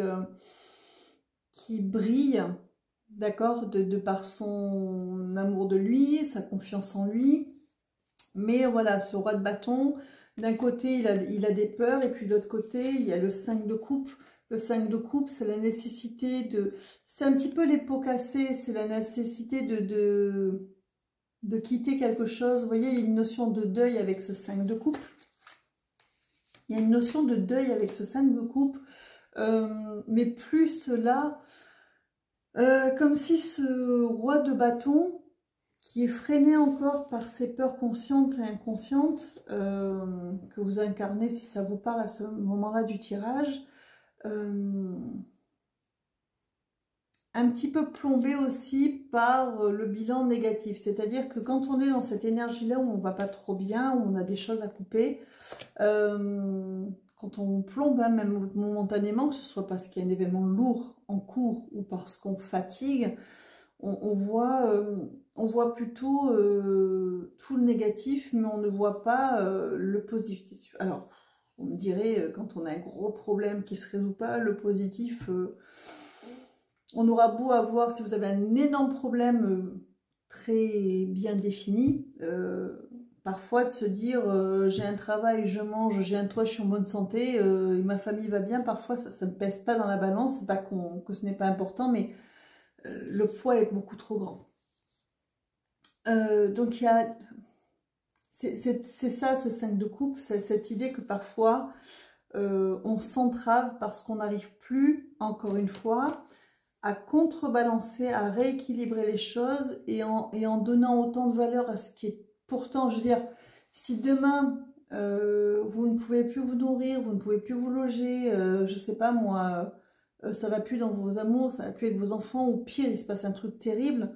qui brille, d'accord, de par son amour de lui, sa confiance en lui. Mais voilà, ce roi de bâton, d'un côté, il a des peurs, et puis de l'autre côté, il y a le 5 de coupe. Le 5 de coupe, c'est la nécessité de... C'est un petit peu les pots cassés, c'est la nécessité de quitter quelque chose. Vous voyez, il y a une notion de deuil avec ce 5 de coupe. Il y a une notion de deuil avec ce 5 de coupe, mais plus là, comme si ce roi de bâton, qui est freiné encore par ses peurs conscientes et inconscientes, que vous incarnez si ça vous parle à ce moment-là du tirage, un petit peu plombé aussi par le bilan négatif. C'est-à-dire que quand on est dans cette énergie-là où on ne va pas trop bien, où on a des choses à couper, quand on plombe, hein, même momentanément, que ce soit parce qu'il y a un événement lourd en cours ou parce qu'on fatigue, on voit plutôt tout le négatif, mais on ne voit pas le positif. Alors, on me dirait, quand on a un gros problème qui ne se résout pas, le positif, on aura beau avoir, si vous avez un énorme problème très bien défini, parfois de se dire j'ai un travail, je mange, j'ai un toit, je suis en bonne santé, et ma famille va bien, parfois ça ne pèse pas dans la balance, c'est pas que ce n'est pas important, mais le poids est beaucoup trop grand. Donc il y a... C'est ça ce 5 de coupe, c'est cette idée que parfois on s'entrave parce qu'on n'arrive plus, encore une fois, à contrebalancer, à rééquilibrer les choses et en donnant autant de valeur à ce qui est pourtant, je veux dire, si demain vous ne pouvez plus vous nourrir, vous ne pouvez plus vous loger, je sais pas moi, ça va plus dans vos amours, ça va plus avec vos enfants, ou pire, il se passe un truc terrible,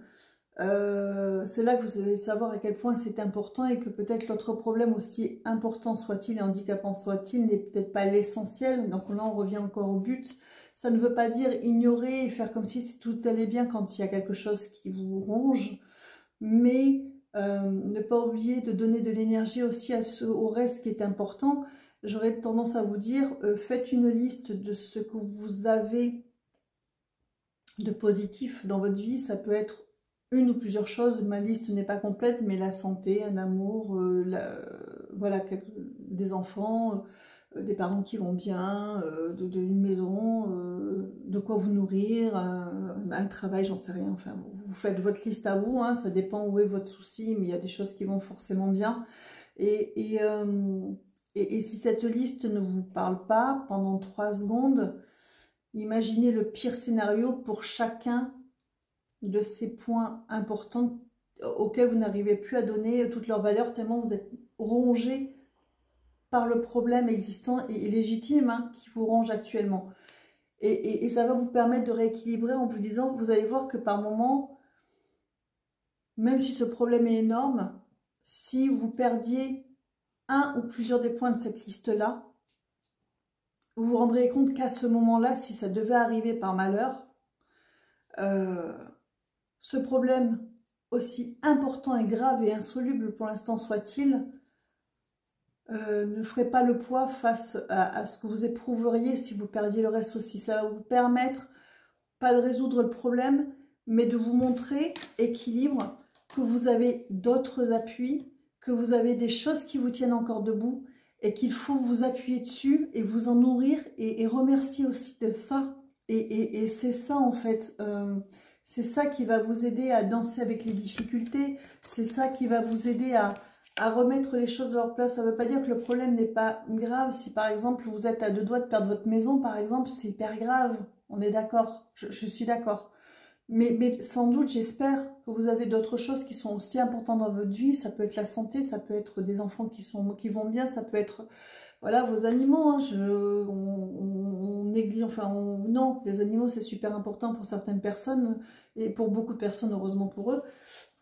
c'est là que vous allez savoir à quel point c'est important et que peut-être l'autre problème, aussi important soit-il et handicapant soit-il, n'est peut-être pas l'essentiel. Donc là, on revient encore au but. Ça ne veut pas dire ignorer et faire comme si tout allait bien quand il y a quelque chose qui vous ronge, mais ne pas oublier de donner de l'énergie aussi au reste qui est important. J'aurais tendance à vous dire, faites une liste de ce que vous avez de positif dans votre vie. Ça peut être une ou plusieurs choses, ma liste n'est pas complète, mais la santé, un amour, voilà, des enfants, des parents qui vont bien, une maison, de quoi vous nourrir, un travail, j'en sais rien, enfin, vous faites votre liste à vous, hein, ça dépend où est votre souci, mais il y a des choses qui vont forcément bien, et si cette liste ne vous parle pas, pendant 3 secondes, imaginez le pire scénario pour chacun de ces points importants auxquels vous n'arrivez plus à donner toute leur valeur tellement vous êtes rongé par le problème existant et légitime, hein, qui vous ronge actuellement. Et ça va vous permettre de rééquilibrer en vous disant, vous allez voir que par moment, même si ce problème est énorme, si vous perdiez un ou plusieurs des points de cette liste-là, vous vous rendrez compte qu'à ce moment-là, si ça devait arriver par malheur, ce problème, aussi important et grave et insoluble pour l'instant soit-il, ne ferait pas le poids face à ce que vous éprouveriez si vous perdiez le reste aussi. Ça va vous permettre, pas de résoudre le problème, mais de vous montrer équilibre, que vous avez d'autres appuis, que vous avez des choses qui vous tiennent encore debout et qu'il faut vous appuyer dessus et vous en nourrir et remercier aussi de ça. Et c'est ça en fait, c'est ça qui va vous aider à danser avec les difficultés, c'est ça qui va vous aider à remettre les choses à leur place. Ça ne veut pas dire que le problème n'est pas grave. Si par exemple vous êtes à 2 doigts de perdre votre maison, par exemple, c'est hyper grave. On est d'accord, je suis d'accord. Mais sans doute, j'espère que vous avez d'autres choses qui sont aussi importantes dans votre vie. Ça peut être la santé, ça peut être des enfants qui vont bien, ça peut être voilà, vos animaux. Hein, on néglige, enfin non, les animaux c'est super important pour certaines personnes et pour beaucoup de personnes, heureusement pour eux.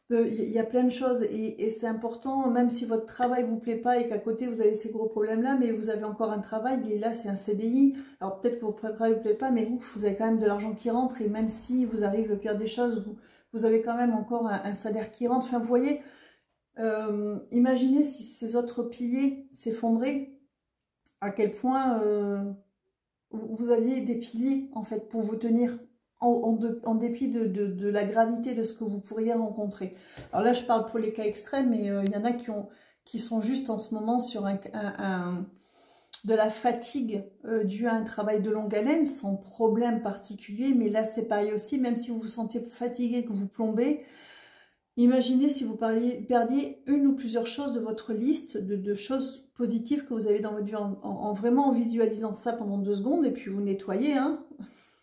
Il y a plein de choses et c'est important, même si votre travail ne vous plaît pas et qu'à côté vous avez ces gros problèmes-là, mais vous avez encore un travail, et là c'est un CDI, alors peut-être que votre travail ne vous plaît pas, mais ouf, vous avez quand même de l'argent qui rentre et même si vous arrive le pire des choses, vous avez quand même encore un salaire qui rentre. Enfin, vous voyez, imaginez si ces autres piliers s'effondraient, à quel point vous aviez des piliers en fait pour vous tenir. en dépit de la gravité de ce que vous pourriez rencontrer. Alors là, je parle pour les cas extrêmes, mais il y en a qui sont juste en ce moment sur de la fatigue due à un travail de longue haleine, sans problème particulier, mais là c'est pareil aussi, même si vous vous sentez fatigué, que vous plombez, imaginez si vous perdiez une ou plusieurs choses de votre liste de choses positives que vous avez dans votre vie, vraiment en visualisant ça pendant 2 secondes, et puis vous nettoyez, hein.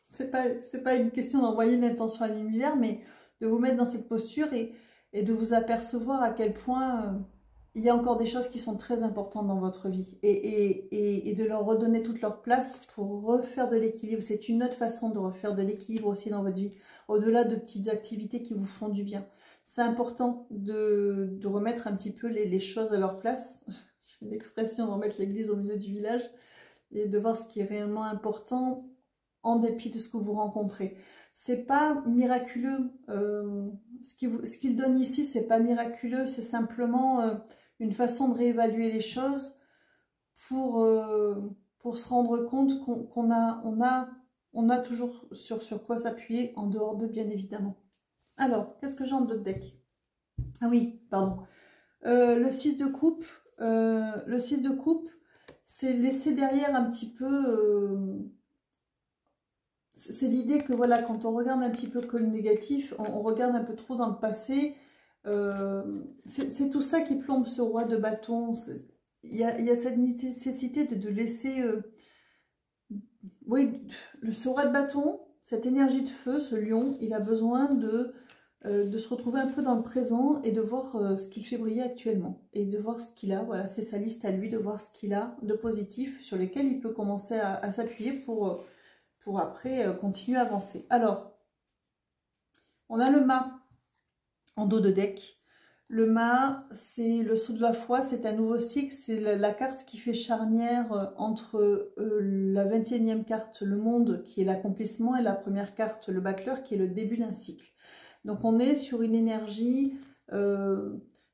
C'est pas une question d'envoyer une intention à l'univers, mais de vous mettre dans cette posture et de vous apercevoir à quel point il y a encore des choses qui sont très importantes dans votre vie et de leur redonner toute leur place pour refaire de l'équilibre. C'est une autre façon de refaire de l'équilibre aussi dans votre vie, au-delà de petites activités qui vous font du bien. C'est important de remettre un petit peu les choses à leur place. J'ai l'expression de remettre l'église au milieu du village et de voir ce qui est réellement important en dépit de ce que vous rencontrez. C'est pas miraculeux. Ce qu'il donne ici, c'est pas miraculeux, c'est simplement une façon de réévaluer les choses pour se rendre compte qu'on a toujours sur quoi s'appuyer, en dehors de, bien évidemment. Alors, qu'est-ce que j'ai en d'autres decks? Ah oui, pardon. Le 6 de coupe. Le 6 de coupe, c'est laisser derrière un petit peu... c'est l'idée que voilà, quand on regarde un petit peu que le négatif, on regarde un peu trop dans le passé. C'est tout ça qui plombe ce roi de bâton. Il y a cette nécessité de laisser... oui, ce roi de bâton, cette énergie de feu, ce lion, il a besoin de se retrouver un peu dans le présent et de voir ce qu'il fait briller actuellement. Et de voir ce qu'il a, voilà, c'est sa liste à lui, de voir ce qu'il a de positif sur lesquels il peut commencer à s'appuyer pour après continuer à avancer. Alors, on a le mât en dos de deck. Le mât, c'est le saut de la foi, c'est un nouveau cycle, c'est la carte qui fait charnière entre la 21e carte, le monde, qui est l'accomplissement, et la première carte, le battleur, qui est le début d'un cycle. Donc on est sur une énergie,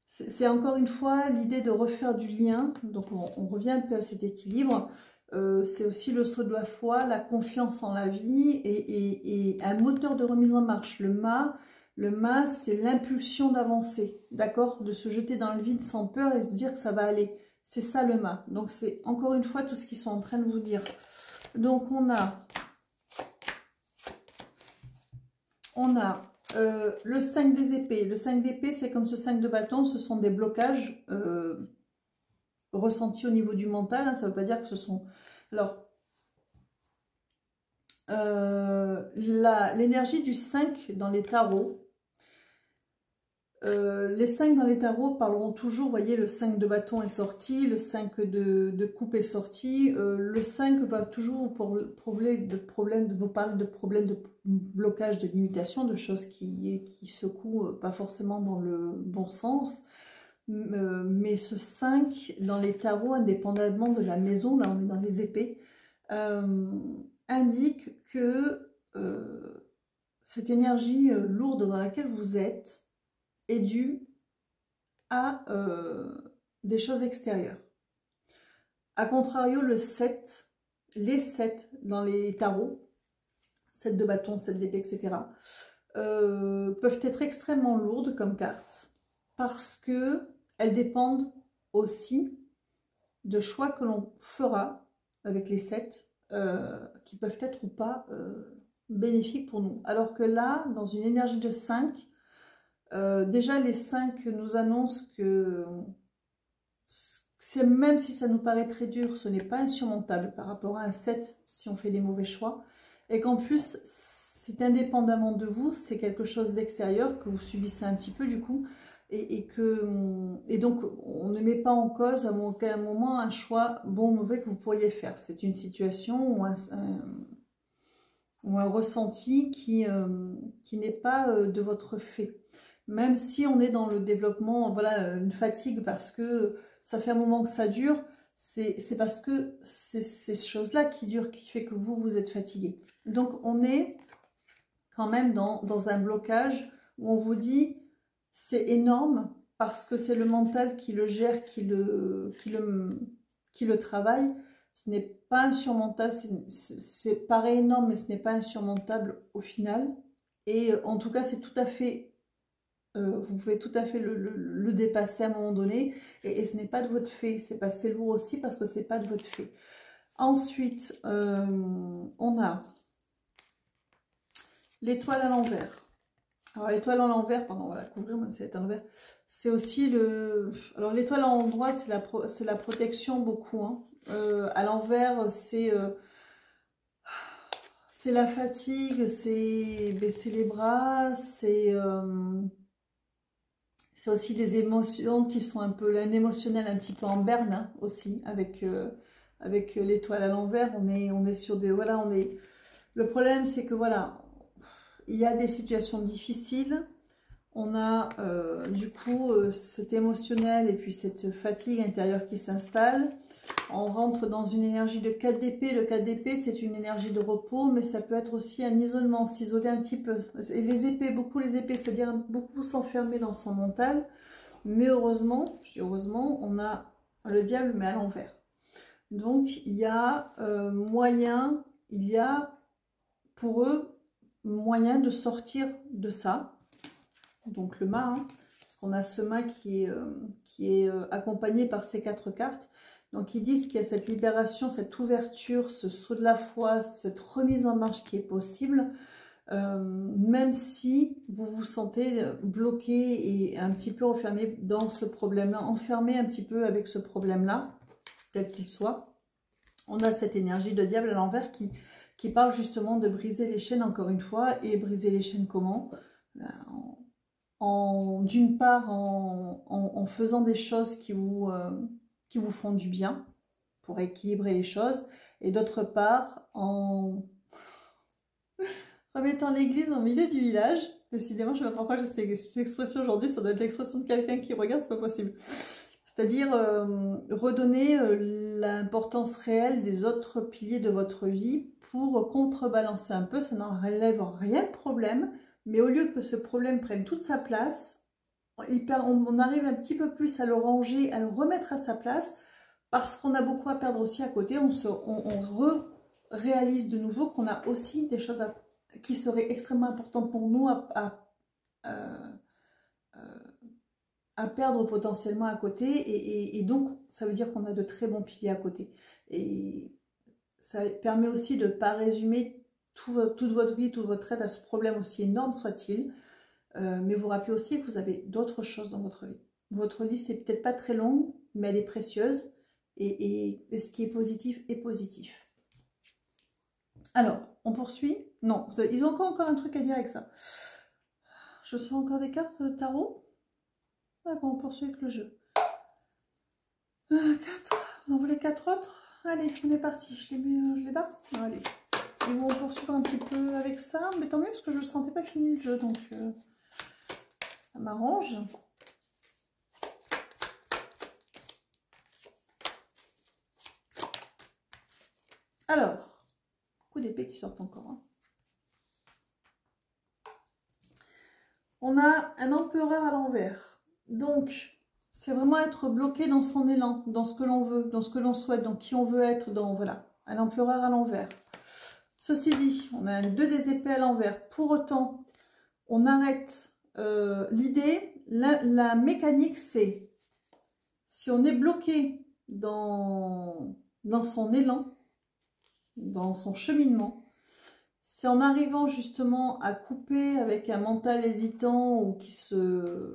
c'est encore une fois l'idée de refaire du lien, donc on revient un peu à cet équilibre. C'est aussi le saut de la foi, la confiance en la vie et un moteur de remise en marche. Le mât, c'est l'impulsion d'avancer, d'accord? De se jeter dans le vide sans peur et se dire que ça va aller. C'est ça le mât. Donc c'est encore une fois tout ce qu'ils sont en train de vous dire. Donc on a le 5 des épées. Le 5 d'épée, c'est comme ce 5 de bâton, ce sont des blocages ressentis au niveau du mental. Hein, ça ne veut pas dire que ce sont... Alors, l'énergie du 5 dans les tarots, les 5 dans les tarots parleront toujours, vous voyez, le 5 de bâton est sorti, le 5 de coupe est sorti, le 5 va toujours vous parler de problèmes de blocage, de limitation, de choses qui secouent pas forcément dans le bon sens. Mais ce 5 dans les tarots, indépendamment de la maison, là on est dans les épées, indique que cette énergie lourde dans laquelle vous êtes est due à des choses extérieures. A contrario, le 7, les 7 dans les tarots, 7 de bâton, 7 d'épée, etc., peuvent être extrêmement lourdes comme cartes parce qu'elles dépendent aussi de choix que l'on fera avec les 7 qui peuvent être ou pas bénéfiques pour nous. Alors que là, dans une énergie de 5, déjà les 5 nous annoncent que même si ça nous paraît très dur, ce n'est pas insurmontable par rapport à un 7 si on fait des mauvais choix. Et qu'en plus, c'est indépendamment de vous, c'est quelque chose d'extérieur que vous subissez un petit peu du coup. Et donc, on ne met pas en cause à aucun moment un choix bon ou mauvais que vous pourriez faire. C'est une situation ou un ressenti qui n'est pas de votre fait. Même si on est dans le développement, voilà, une fatigue parce que ça fait un moment que ça dure, c'est parce que c'est ces choses-là qui durent, qui fait que vous êtes fatigué. Donc on est quand même dans un blocage où on vous dit c'est énorme parce que c'est le mental qui le gère, qui le travaille, Ce n'est pas insurmontable, c'est paraît énorme, mais ce n'est pas insurmontable au final. Et en tout cas, c'est tout à fait, vous pouvez tout à fait le dépasser à un moment donné. Et ce n'est pas de votre fait, c'est lourd aussi parce que c'est pas de votre fait. Ensuite, on a l'étoile à l'envers. Alors l'étoile à l'envers, pardon, on va la couvrir même si elle est à l'envers. C'est aussi le... Alors l'étoile à l'endroit, c'est la protection beaucoup. Hein. À l'envers, c'est la fatigue, c'est baisser les bras, c'est aussi des émotions qui sont un peu... Un émotionnel un petit peu en berne hein, aussi, avec l'étoile à l'envers. On est sur des... Voilà, on est... Le problème, c'est que voilà, il y a des situations difficiles. On a du coup cet émotionnel et puis cette fatigue intérieure qui s'installe. On rentre dans une énergie de 4 d'épée. Le 4 d'épée, c'est une énergie de repos, mais ça peut être aussi un isolement, s'isoler un petit peu. Et les épées, beaucoup les épées, c'est-à-dire beaucoup s'enfermer dans son mental. Mais heureusement, je dis heureusement, on a le diable, mais à l'envers. Donc, il y a moyen, il y a pour eux moyen de sortir de ça. Donc le mât, hein, parce qu'on a ce mât qui est accompagné par ces 4 cartes. Donc ils disent qu'il y a cette libération, cette ouverture, ce saut de la foi, cette remise en marche qui est possible, même si vous vous sentez bloqué et un petit peu enfermé dans ce problème-là, enfermé un petit peu avec ce problème-là, quel qu'il soit. On a cette énergie de diable à l'envers qui parle justement de briser les chaînes encore une fois. Et briser les chaînes comment? D'une part en faisant des choses qui vous font du bien pour équilibrer les choses, et d'autre part en remettant l'église au milieu du village. Décidément, je ne sais pas pourquoi j'ai cette expression aujourd'hui, ça doit être l'expression de quelqu'un qui regarde, c'est pas possible. C'est-à-dire redonner l'importance réelle des autres piliers de votre vie pour contrebalancer un peu, ça n'enlève rien de problème, mais au lieu que ce problème prenne toute sa place, on arrive un petit peu plus à le ranger, à le remettre à sa place, parce qu'on a beaucoup à perdre aussi à côté. On réalise de nouveau qu'on a aussi des choses qui seraient extrêmement importantes pour nous à perdre potentiellement à côté. Et donc, ça veut dire qu'on a de très bons piliers à côté. Et ça permet aussi de ne pas résumer toute votre vie, toute votre aide à ce problème, aussi énorme soit-il. Mais vous rappelez aussi que vous avez d'autres choses dans votre vie. Votre liste n'est peut-être pas très longue, mais elle est précieuse. Et ce qui est positif est positif. Alors, on poursuit. Non, ils ont encore un truc à dire avec ça. Je sens encore des cartes de tarot. D'accord, on poursuit avec le jeu. 4. Vous en voulez 4 autres? Allez, on est parti. Je les bats. Allez. Ils vont poursuivre un petit peu avec ça. Mais tant mieux, parce que je ne sentais pas fini le jeu. Donc, ça m'arrange. Alors, beaucoup d'épées qui sortent encore. Hein. On a un empereur à l'envers. Donc, c'est vraiment être bloqué dans son élan, dans ce que l'on veut, dans ce que l'on souhaite, dans qui on veut être, dans voilà, un empereur à l'envers. Ceci dit, on a un 2 des épées à l'envers. Pour autant, on arrête l'idée, la mécanique, c'est si on est bloqué dans son élan, dans son cheminement, c'est en arrivant justement à couper avec un mental hésitant ou qui se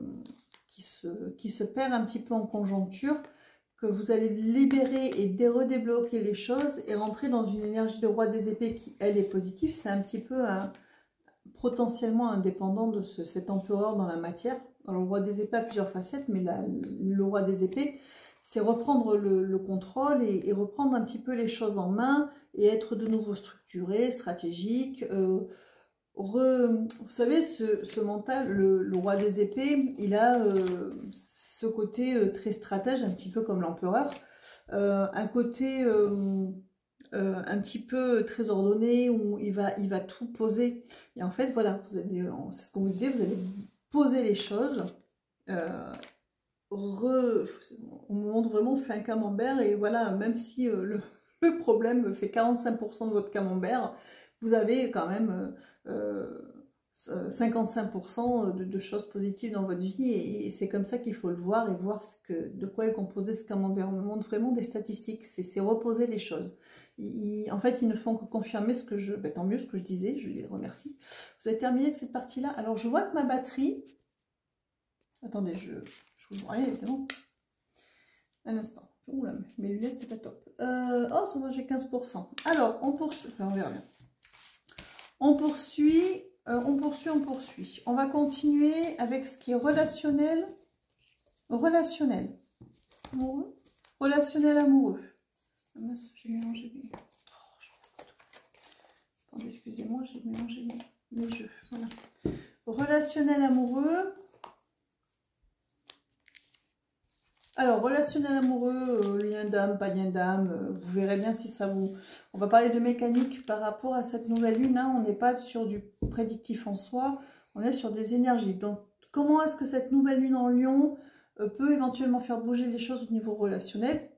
perd un petit peu en conjoncture, que vous allez libérer et redébloquer les choses et rentrer dans une énergie de roi des épées qui, elle, est positive. C'est un petit peu potentiellement indépendant de cet empereur dans la matière. Alors, le roi des épées a plusieurs facettes, mais le roi des épées, c'est reprendre le contrôle et reprendre un petit peu les choses en main et être de nouveau structuré, stratégique. Vous savez, ce mental, le roi des épées, il a ce côté très stratège, un petit peu comme l'empereur. Un côté un petit peu très ordonné où il va tout poser. Et en fait, voilà, c'est ce qu'on vous disait, vous allez poser les choses. On montre vraiment, on fait un camembert et voilà, même si le le problème fait 45% de votre camembert, vous avez quand même 55% de choses positives dans votre vie, et c'est comme ça qu'il faut le voir et voir de quoi est composé ce camembert. On me montre vraiment des statistiques, c'est reposer les choses. En fait, ils ne font que confirmer ce que tant mieux, ce que je disais, je les remercie. Vous avez terminé avec cette partie-là. Alors, je vois que ma batterie... Attendez, je vous vois rien, évidemment. Un instant. Oula, mes lunettes, c'est pas top. Oh, ça va, j'ai 15%. Alors, on poursuit. Enfin, on verra bien. On poursuit. On va continuer avec ce qui est relationnel. Relationnel. Amoureux. Relationnel amoureux. Ah mince, j'ai mélangé mes... Attendez, excusez-moi, j'ai mélangé mes jeux. Voilà. Relationnel amoureux. Alors, relationnel amoureux, lien d'âme, pas lien d'âme, vous verrez bien si ça vous... On va parler de mécanique par rapport à cette nouvelle lune, hein. On n'est pas sur du prédictif en soi, on est sur des énergies. Donc, comment est-ce que cette nouvelle lune en Lion peut éventuellement faire bouger les choses au niveau relationnel,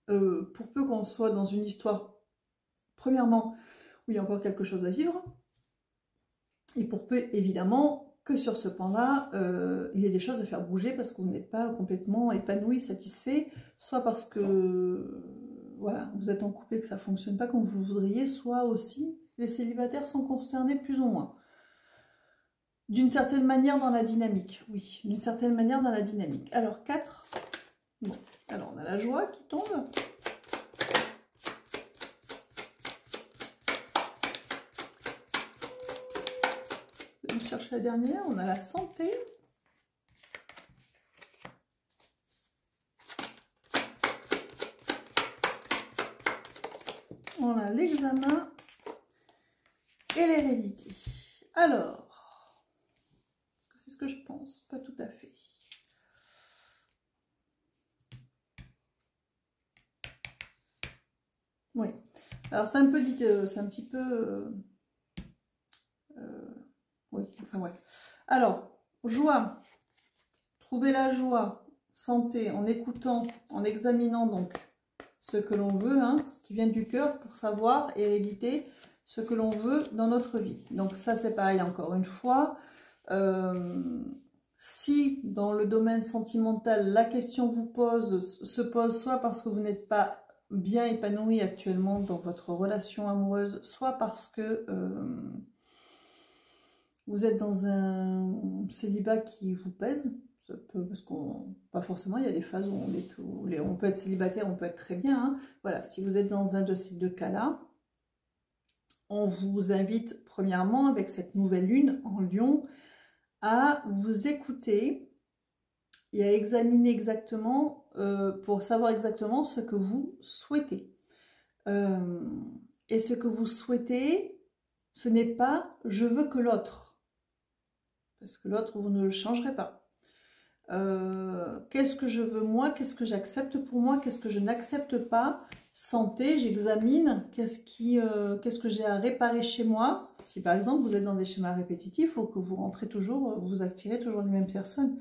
pour peu qu'on soit dans une histoire, premièrement, où il y a encore quelque chose à vivre, et pour peu, évidemment... que sur ce point-là, il y a des choses à faire bouger parce que vous n'êtes pas complètement épanoui, satisfait, soit parce que voilà, vous êtes en couple et que ça ne fonctionne pas comme vous voudriez, soit aussi les célibataires sont concernés plus ou moins. D'une certaine manière dans la dynamique, oui, d'une certaine manière dans la dynamique. Alors 4, bon, alors on a la joie qui tombe. On cherche la dernière, on a la santé. On a l'examen et l'hérédité. Alors, est-ce que c'est ce que je pense? Pas tout à fait. Oui. Alors c'est un peu vite, c'est un petit peu... oui, enfin bref. Alors, joie. Trouver la joie, santé, en écoutant, en examinant donc ce que l'on veut, hein, ce qui vient du cœur pour savoir, hérédité, ce que l'on veut dans notre vie. Donc ça c'est pareil encore une fois. Si dans le domaine sentimental, la question se pose soit parce que vous n'êtes pas bien épanoui actuellement dans votre relation amoureuse, soit parce que vous êtes dans un célibat qui vous pèse, parce qu'on, pas forcément, il y a des phases où on peut être célibataire, on peut être très bien, hein. Voilà, si vous êtes dans un de ces deux cas-là, on vous invite premièrement avec cette nouvelle lune en Lion à vous écouter et à examiner exactement, pour savoir exactement ce que vous souhaitez. Et ce que vous souhaitez, ce n'est pas « je veux que l'autre », parce que l'autre, vous ne le changerez pas. Qu'est-ce que je veux moi, qu'est-ce que j'accepte pour moi, qu'est-ce que je n'accepte pas. Santé, j'examine qu'est-ce que j'ai à réparer chez moi. Si par exemple vous êtes dans des schémas répétitifs, il faut que vous rentrez toujours, vous attirez toujours les mêmes personnes.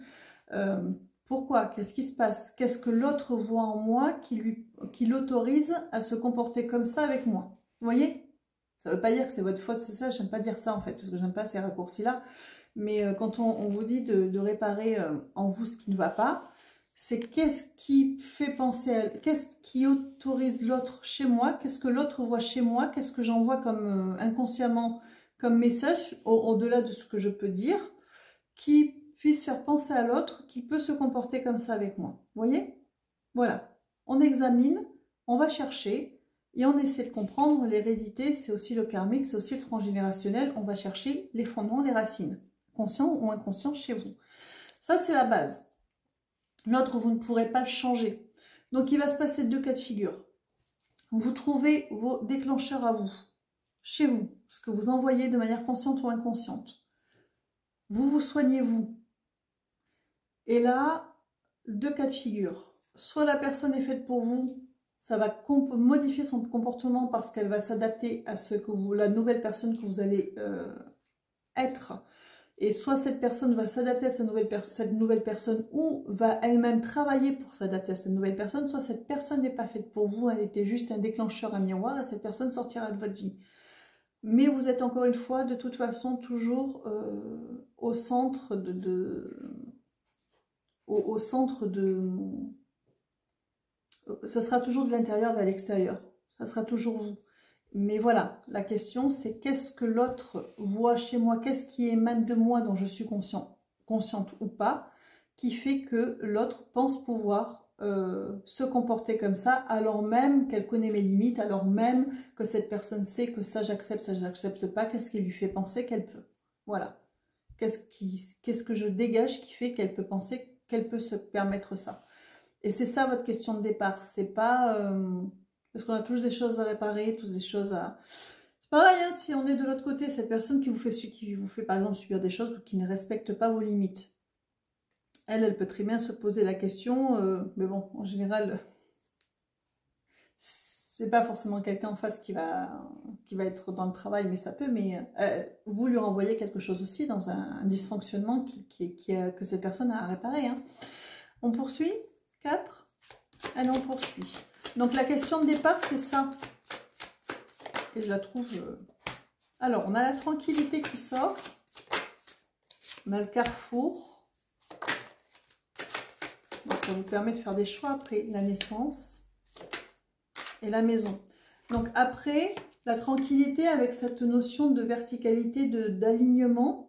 Pourquoi? Qu'est-ce qui se passe? Qu'est-ce que l'autre voit en moi qui l'autorise à se comporter comme ça avec moi? Vous voyez? Ça ne veut pas dire que c'est votre faute, c'est ça, j'aime pas dire ça en fait, parce que j'aime pas ces raccourcis-là. Mais quand on vous dit de réparer en vous ce qui ne va pas, c'est qu'est-ce qui fait penser à... Qu'est-ce qui autorise l'autre chez moi? Qu'est-ce que l'autre voit chez moi? Qu'est-ce que j'envoie comme inconsciemment comme message, au-delà de ce que je peux dire, qui puisse faire penser à l'autre, qui peut se comporter comme ça avec moi. Vous voyez? Voilà. On examine, on va chercher, et on essaie de comprendre l'hérédité, c'est aussi le karmique, c'est aussi le transgénérationnel. On va chercher les fondements, les racines, conscient ou inconscient chez vous. Ça, c'est la base. L'autre, vous ne pourrez pas le changer. Donc, il va se passer deux cas de figure. Vous trouvez vos déclencheurs à vous, chez vous, ce que vous envoyez de manière consciente ou inconsciente. Vous vous soignez vous. Et là, deux cas de figure. Soit la personne est faite pour vous, ça va modifier son comportement parce qu'elle va s'adapter à ce que la nouvelle personne que vous allez être Et soit cette personne va s'adapter à cette nouvelle personne ou va elle-même travailler pour s'adapter à cette nouvelle personne, soit cette personne n'est pas faite pour vous, elle était juste un déclencheur, un miroir, et cette personne sortira de votre vie. Mais vous êtes encore une fois, de toute façon, toujours au centre au centre de... Ça sera toujours de l'intérieur vers l'extérieur. Ça sera toujours vous. Mais voilà, la question c'est qu'est-ce que l'autre voit chez moi, qu'est-ce qui émane de moi dont je suis consciente ou pas, qui fait que l'autre pense pouvoir se comporter comme ça, alors même qu'elle connaît mes limites, alors même que cette personne sait que ça j'accepte pas, qu'est-ce qui lui fait penser qu'elle peut. Voilà. Qu'est-ce que je dégage qui fait qu'elle peut penser qu'elle peut se permettre ça. Et c'est ça votre question de départ, c'est pas... parce qu'on a tous des choses à réparer, tous des choses à... C'est pareil, hein, si on est de l'autre côté, cette personne qui vous fait par exemple subir des choses ou qui ne respecte pas vos limites, elle peut très bien se poser la question, mais bon, en général, c'est pas forcément quelqu'un en face qui va être dans le travail, mais ça peut, mais vous lui renvoyez quelque chose aussi dans un dysfonctionnement que cette personne a à réparer. Hein. On poursuit 4. Allez, on poursuit. Donc la question de départ, c'est ça. Et je la trouve... Alors, on a la tranquillité qui sort. On a le carrefour. Donc ça vous permet de faire des choix après la naissance et la maison. Donc après, la tranquillité avec cette notion de verticalité, d'alignement.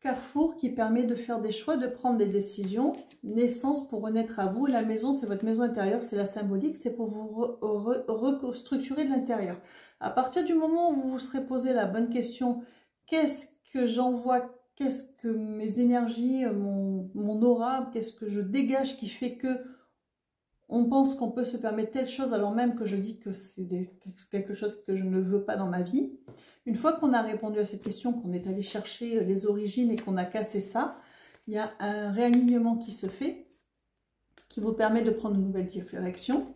Carrefour qui permet de faire des choix, de prendre des décisions. Naissance pour renaître à vous. La maison, c'est votre maison intérieure, c'est la symbolique, c'est pour vous restructurer de l'intérieur. À partir du moment où vous vous serez posé la bonne question, qu'est-ce que j'envoie, qu'est-ce que mes énergies, mon aura, qu'est-ce que je dégage qui fait que on pense qu'on peut se permettre telle chose alors même que je dis que c'est quelque chose que je ne veux pas dans ma vie. Une fois qu'on a répondu à cette question, qu'on est allé chercher les origines et qu'on a cassé ça, il y a un réalignement qui se fait, qui vous permet de prendre une nouvelle direction,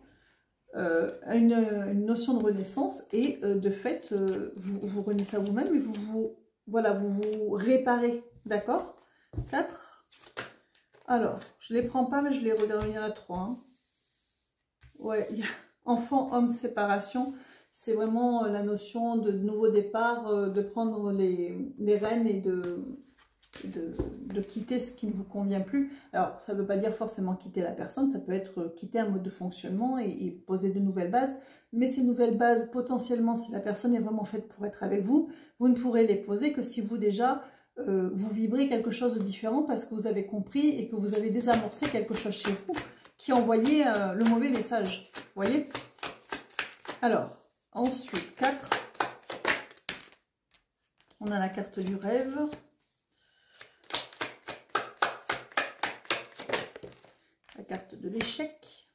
une notion de renaissance, et de fait, vous renaissez à vous-même et vous réparez, d'accord? 4. Alors, je ne les prends pas, mais je les regarde, il y en a 3. Hein. Ouais, il y a enfant, homme, séparation. C'est vraiment la notion de nouveau départ, de prendre les rênes et de quitter ce qui ne vous convient plus. Alors, ça ne veut pas dire forcément quitter la personne, ça peut être quitter un mode de fonctionnement et poser de nouvelles bases. Mais ces nouvelles bases, potentiellement, si la personne est vraiment faite pour être avec vous, vous ne pourrez les poser que si vous déjà, vous vibrez quelque chose de différent parce que vous avez compris et que vous avez désamorcé quelque chose chez vous qui envoyait le mauvais message. Vous voyez? Alors, ensuite, 4. On a la carte du rêve. La carte de l'échec.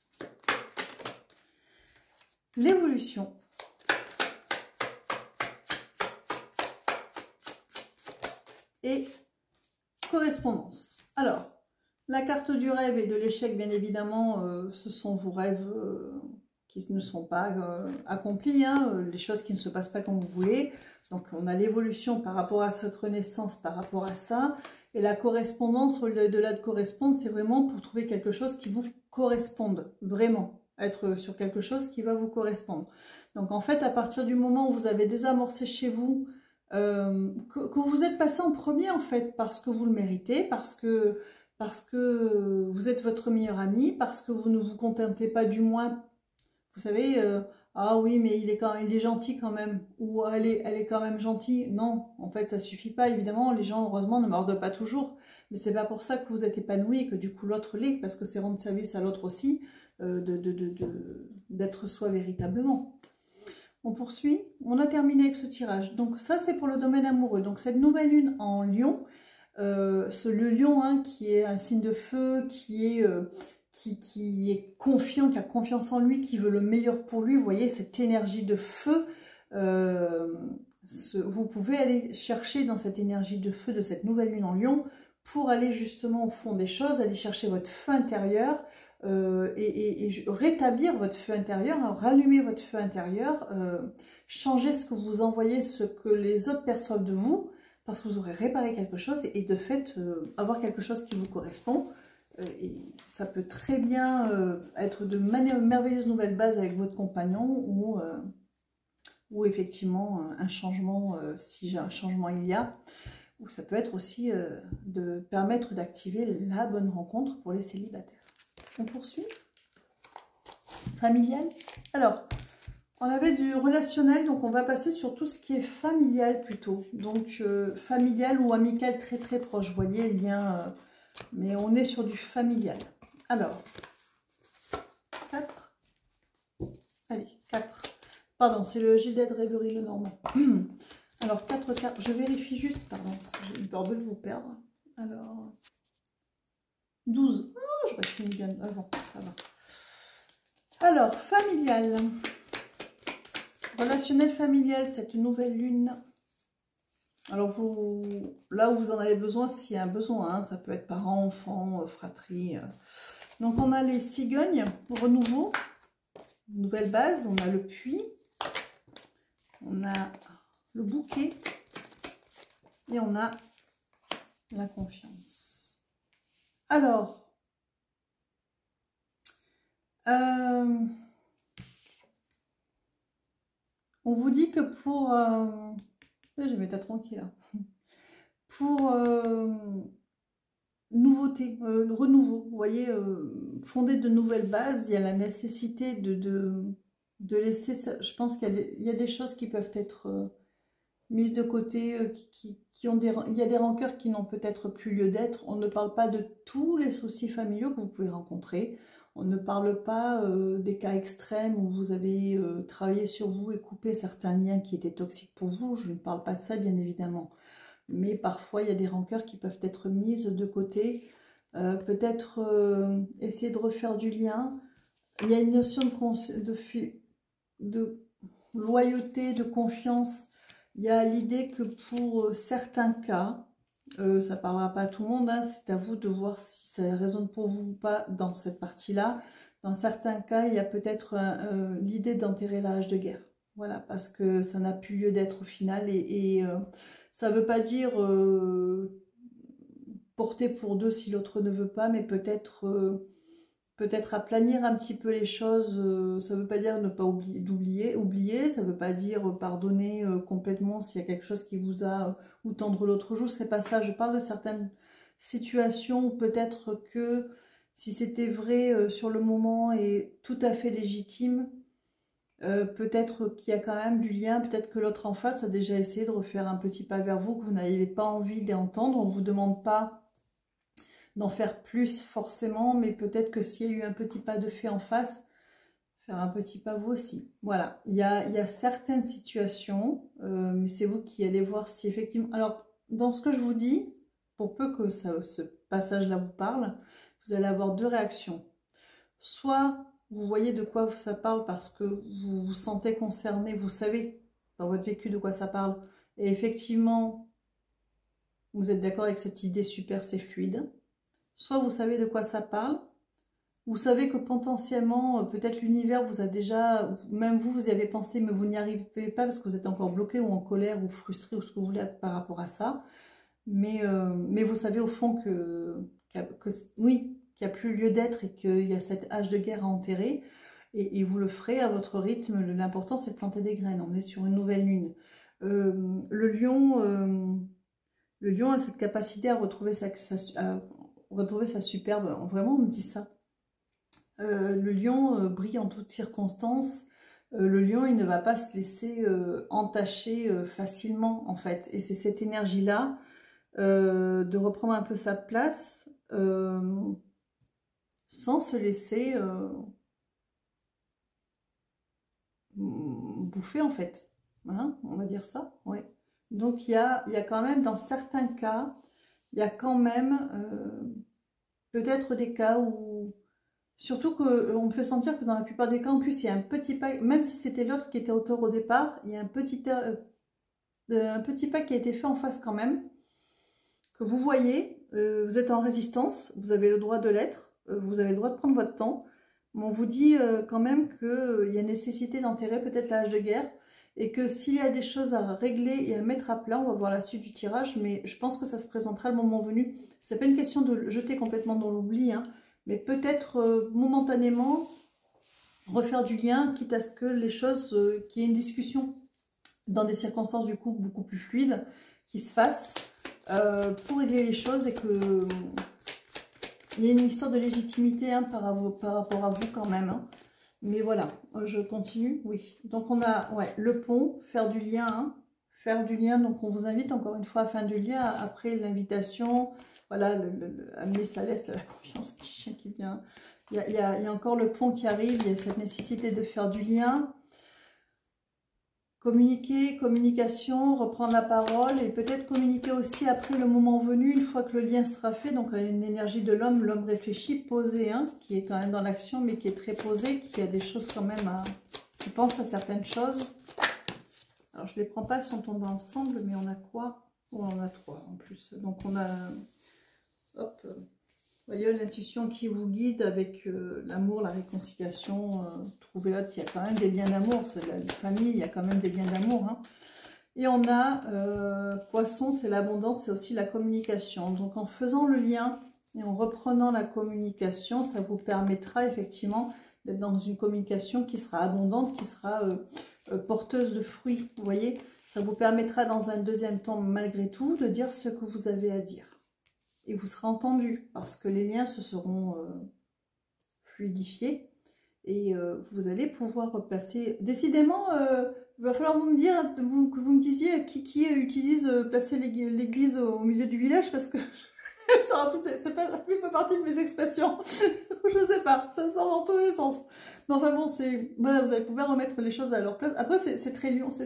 L'évolution. Et correspondance. Alors, la carte du rêve et de l'échec, bien évidemment, ce sont vos rêves qui ne sont pas accomplis, hein, les choses qui ne se passent pas comme vous voulez. Donc, on a l'évolution par rapport à cette renaissance, par rapport à ça. Et la correspondance, au-delà de correspondre, c'est vraiment pour trouver quelque chose qui vous corresponde, vraiment. Être sur quelque chose qui va vous correspondre. Donc, en fait, à partir du moment où vous avez désamorcé chez vous, que vous êtes passé en premier, en fait, parce que vous le méritez, parce que vous êtes votre meilleur ami, parce que vous ne vous contentez pas du moins, vous savez, ah oui, mais il est gentil quand même, ou elle est quand même gentille. Non, en fait, ça suffit pas, évidemment, les gens, heureusement, ne mordent pas toujours, mais c'est pas pour ça que vous êtes épanoui et que du coup l'autre l'est, parce que c'est rendre service à l'autre aussi, d'être soi véritablement. On poursuit, on a terminé avec ce tirage. Donc ça, c'est pour le domaine amoureux. Donc cette nouvelle lune en Lion, le lion, hein, qui est un signe de feu, qui est confiant, qui a confiance en lui, qui veut le meilleur pour lui, vous voyez cette énergie de feu, vous pouvez aller chercher dans cette énergie de feu de cette nouvelle lune en Lion pour aller justement au fond des choses, aller chercher votre feu intérieur et rétablir votre feu intérieur, hein, rallumer votre feu intérieur, changer ce que vous envoyez, ce que les autres perçoivent de vous. parce que vous aurez réparé quelque chose et de fait avoir quelque chose qui vous correspond. Et ça peut très bien être de merveilleuses nouvelles bases avec votre compagnon ou effectivement un changement, si un changement il y a, ou ça peut être aussi de permettre d'activer la bonne rencontre pour les célibataires. On poursuit. Familial. Alors, on avait du relationnel, donc on va passer sur tout ce qui est familial plutôt. Donc, familial ou amical très très proche, vous voyez, lien, mais on est sur du familial. Alors, 4. Allez, 4. Pardon, c'est le Gilded Rêverie le Normand. Alors, 4 cartes. Je vérifie juste, pardon, parce que j'ai eu peur de vous perdre. Alors, 12. Oh, j'aurais fait une gamme avant, ça va. Alors, familial. Relationnel familial, cette nouvelle lune. Alors, là où vous en avez besoin, s'il y a un besoin, hein, ça peut être parents, enfants, fratrie. Donc, on a les cigognes, renouveau, nouvelle base. On a le puits. On a le bouquet. Et on a la confiance. Alors, on vous dit que pour... je vais mettre tranquille là. Pour nouveauté, renouveau, vous voyez, fonder de nouvelles bases, il y a la nécessité de laisser ça. Je pense qu'il y a des choses qui peuvent être mises de côté, il y a des rancœurs qui n'ont peut-être plus lieu d'être. On ne parle pas de tous les soucis familiaux que vous pouvez rencontrer. On ne parle pas des cas extrêmes où vous avez travaillé sur vous et coupé certains liens qui étaient toxiques pour vous. Je ne parle pas de ça, bien évidemment. Mais parfois, il y a des rancœurs qui peuvent être mises de côté. Peut-être essayer de refaire du lien. Il y a une notion de loyauté, de confiance. Il y a l'idée que pour certains cas, ça ne parlera pas à tout le monde, hein, c'est à vous de voir si ça résonne pour vous ou pas dans cette partie-là. Dans certains cas, il y a peut-être l'idée d'enterrer la hache de guerre. Voilà, parce que ça n'a plus lieu d'être au final. Et ça ne veut pas dire porter pour deux si l'autre ne veut pas, mais peut-être aplanir un petit peu les choses. Ça ne veut pas dire ne pas oublier, ça ne veut pas dire pardonner complètement s'il y a quelque chose qui vous a ou tendre l'autre joue, c'est pas ça. Je parle de certaines situations où peut-être que si c'était vrai sur le moment et tout à fait légitime, peut-être qu'il y a quand même du lien, peut-être que l'autre en face a déjà essayé de refaire un petit pas vers vous, que vous n'avez pas envie d'entendre. On ne vous demande pas d'en faire plus forcément, mais peut-être que s'il y a eu un petit pas de fait en face, faire un petit pas vous aussi. Voilà, il y a certaines situations, mais c'est vous qui allez voir si effectivement... Alors, dans ce que je vous dis, pour peu que ce passage-là vous parle, vous allez avoir deux réactions. Soit vous voyez de quoi ça parle parce que vous vous sentez concerné, vous savez dans votre vécu de quoi ça parle, et effectivement, vous êtes d'accord avec cette idée super, c'est fluide. Soit vous savez de quoi ça parle, vous savez que potentiellement, peut-être l'univers vous a déjà, même vous y avez pensé, mais vous n'y arrivez pas parce que vous êtes encore bloqué ou en colère ou frustré ou ce que vous voulez par rapport à ça. Mais vous savez au fond oui, qu'il n'y a plus lieu d'être et qu'il y a cette hache de guerre à enterrer. Et vous le ferez à votre rythme. L'important, c'est de planter des graines. On est sur une nouvelle lune. Le lion a cette capacité à retrouver sa superbe. Vraiment, on me dit ça. Le lion brille en toutes circonstances. Le lion, il ne va pas se laisser entacher facilement, en fait. Et c'est cette énergie-là de reprendre un peu sa place sans se laisser bouffer, en fait. Hein, on va dire ça, ouais. Donc, il y a quand même, dans certains cas, il y a quand même peut-être des cas où... Surtout qu'on me fait sentir que dans la plupart des cas, en plus, il y a un petit pas, même si c'était l'autre qui était auteur au départ, il y a un petit pas qui a été fait en face quand même, que vous voyez, vous êtes en résistance, vous avez le droit de l'être, vous avez le droit de prendre votre temps, mais on vous dit quand même qu'il y a nécessité d'enterrer peut-être la hache de guerre, et que s'il y a des choses à régler et à mettre à plat, on va voir la suite du tirage, mais je pense que ça se présentera le moment venu. C'est pas une question de le jeter complètement dans l'oubli, hein, mais peut-être momentanément refaire du lien, quitte à ce que les choses, qu'il y ait une discussion dans des circonstances du coup beaucoup plus fluides, qui se fassent pour régler les choses et que il y a une histoire de légitimité hein, par rapport à vous quand même. Hein. Mais voilà, je continue, oui. Donc on a ouais, le pont, faire du lien, hein, faire du lien. Donc on vous invite encore une fois à faire du lien après l'invitation. Voilà, amener sa laisse la confiance, petit chien qui vient. Il y a encore le pont qui arrive, il y a cette nécessité de faire du lien. Communiquer, communication, reprendre la parole et peut-être communiquer aussi après le moment venu, une fois que le lien sera fait. Donc une énergie de l'homme réfléchi, posé, hein, qui est quand même dans l'action, mais qui est très posé, qui a des choses quand même à... qui pense à certaines choses. Alors je ne les prends pas, elles sont tombées ensemble, mais on a quoi? Oh, on a 3 en plus. Donc on a... Hop, vous voyez l'intuition qui vous guide avec l'amour, la réconciliation. Trouvez là qu'il y a quand même des liens d'amour. C'est la famille, il y a quand même des liens d'amour. Hein. Et on a poisson, c'est l'abondance, c'est aussi la communication. Donc en faisant le lien et en reprenant la communication, ça vous permettra effectivement d'être dans une communication qui sera abondante, qui sera porteuse de fruits. Vous voyez, ça vous permettra dans un deuxième temps, malgré tout, de dire ce que vous avez à dire. Et vous serez entendu parce que les liens se seront fluidifiés et vous allez pouvoir replacer. Décidément, il va falloir vous me dire, que vous me disiez qui utilise placer l'église au milieu du village parce que elle sera toute, c'est pas, ça fait pas partie de mes expressions. Je sais pas, ça sort dans tous les sens. Mais enfin bon, c'est voilà, vous allez pouvoir remettre les choses à leur place. Après, c'est très lion, ça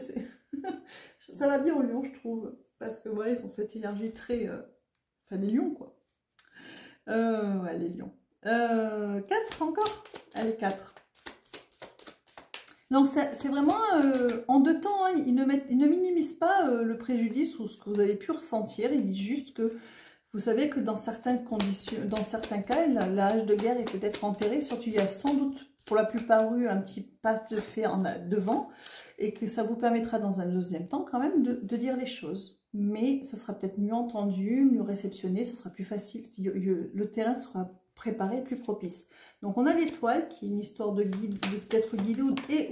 va bien au lion, je trouve, parce que voilà, ils ont cette énergie très enfin, des lions, quoi. Ouais, les lions. 4 encore? Allez, 4. Donc, c'est vraiment en 2 temps. Hein, ils ne minimisent pas le préjudice ou ce que vous avez pu ressentir. Ils disent juste que vous savez que dans certaines conditions, dans certains cas, la hache de guerre est peut-être enterrée. Surtout, il y a sans doute, pour la plupart, eu un petit pas de fait devant. Et que ça vous permettra dans un deuxième temps quand même de dire les choses. Mais ça sera peut-être mieux entendu, mieux réceptionné, ça sera plus facile, le terrain sera préparé, plus propice. Donc on a l'étoile qui est une histoire de guide, d'être guidé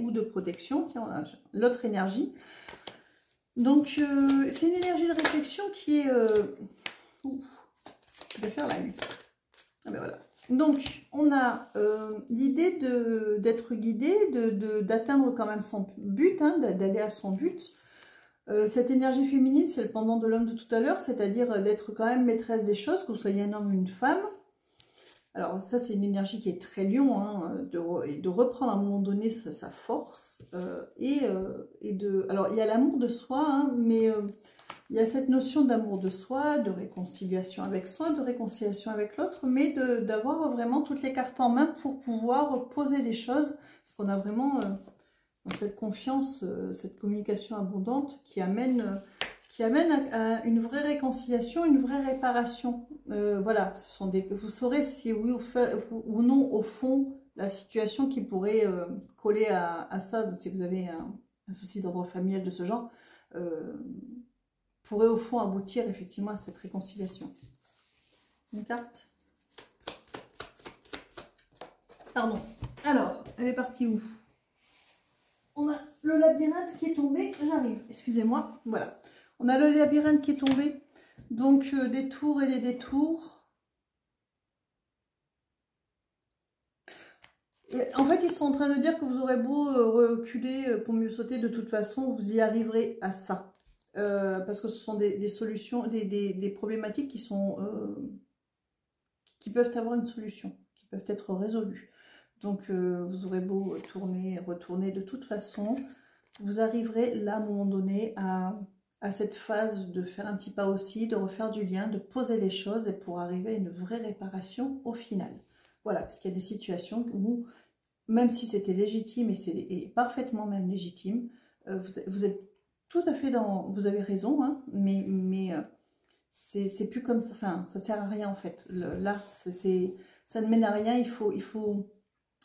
ou de protection. Tiens, on a l'autre énergie. Donc c'est une énergie de réflexion qui est... je vais faire la nuit. Ah ben voilà. Donc, on a l'idée d'être guidé, d'atteindre quand même son but, hein, d'aller à son but. Cette énergie féminine, c'est le pendant de l'homme de tout à l'heure, c'est-à-dire d'être quand même maîtresse des choses, que vous soyez un homme ou une femme. Alors ça, c'est une énergie qui est très lion, hein, de reprendre à un moment donné sa force. Alors, il y a l'amour de soi, hein, mais... il y a cette notion d'amour de soi, de réconciliation avec soi, de réconciliation avec l'autre, mais d'avoir vraiment toutes les cartes en main pour pouvoir poser les choses, parce qu'on a vraiment cette confiance, cette communication abondante qui amène à une vraie réconciliation, une vraie réparation. Voilà, vous saurez si oui ou non, au fond, la situation qui pourrait coller à ça, si vous avez un souci d'ordre familial de ce genre, pourrait au fond aboutir effectivement à cette réconciliation. Une carte. Pardon. Alors, elle est partie où? On a le labyrinthe qui est tombé. J'arrive. Excusez-moi. Voilà. On a le labyrinthe qui est tombé. Donc, des tours et des détours. Et en fait, ils sont en train de dire que vous aurez beau reculer pour mieux sauter. De toute façon, vous y arriverez à ça. Parce que ce sont des solutions, des problématiques qui sont qui peuvent avoir une solution, qui peuvent être résolues. Donc vous aurez beau tourner, retourner, de toute façon, vous arriverez là à un moment donné à cette phase de faire un petit pas aussi, de refaire du lien, de poser les choses et pour arriver à une vraie réparation au final. Voilà, parce qu'il y a des situations où, même si c'était légitime et parfaitement même légitime, vous êtes tout à fait vous avez raison, hein, mais c'est plus comme ça, enfin, ça sert à rien en fait. Là, ça ne mène à rien, il faut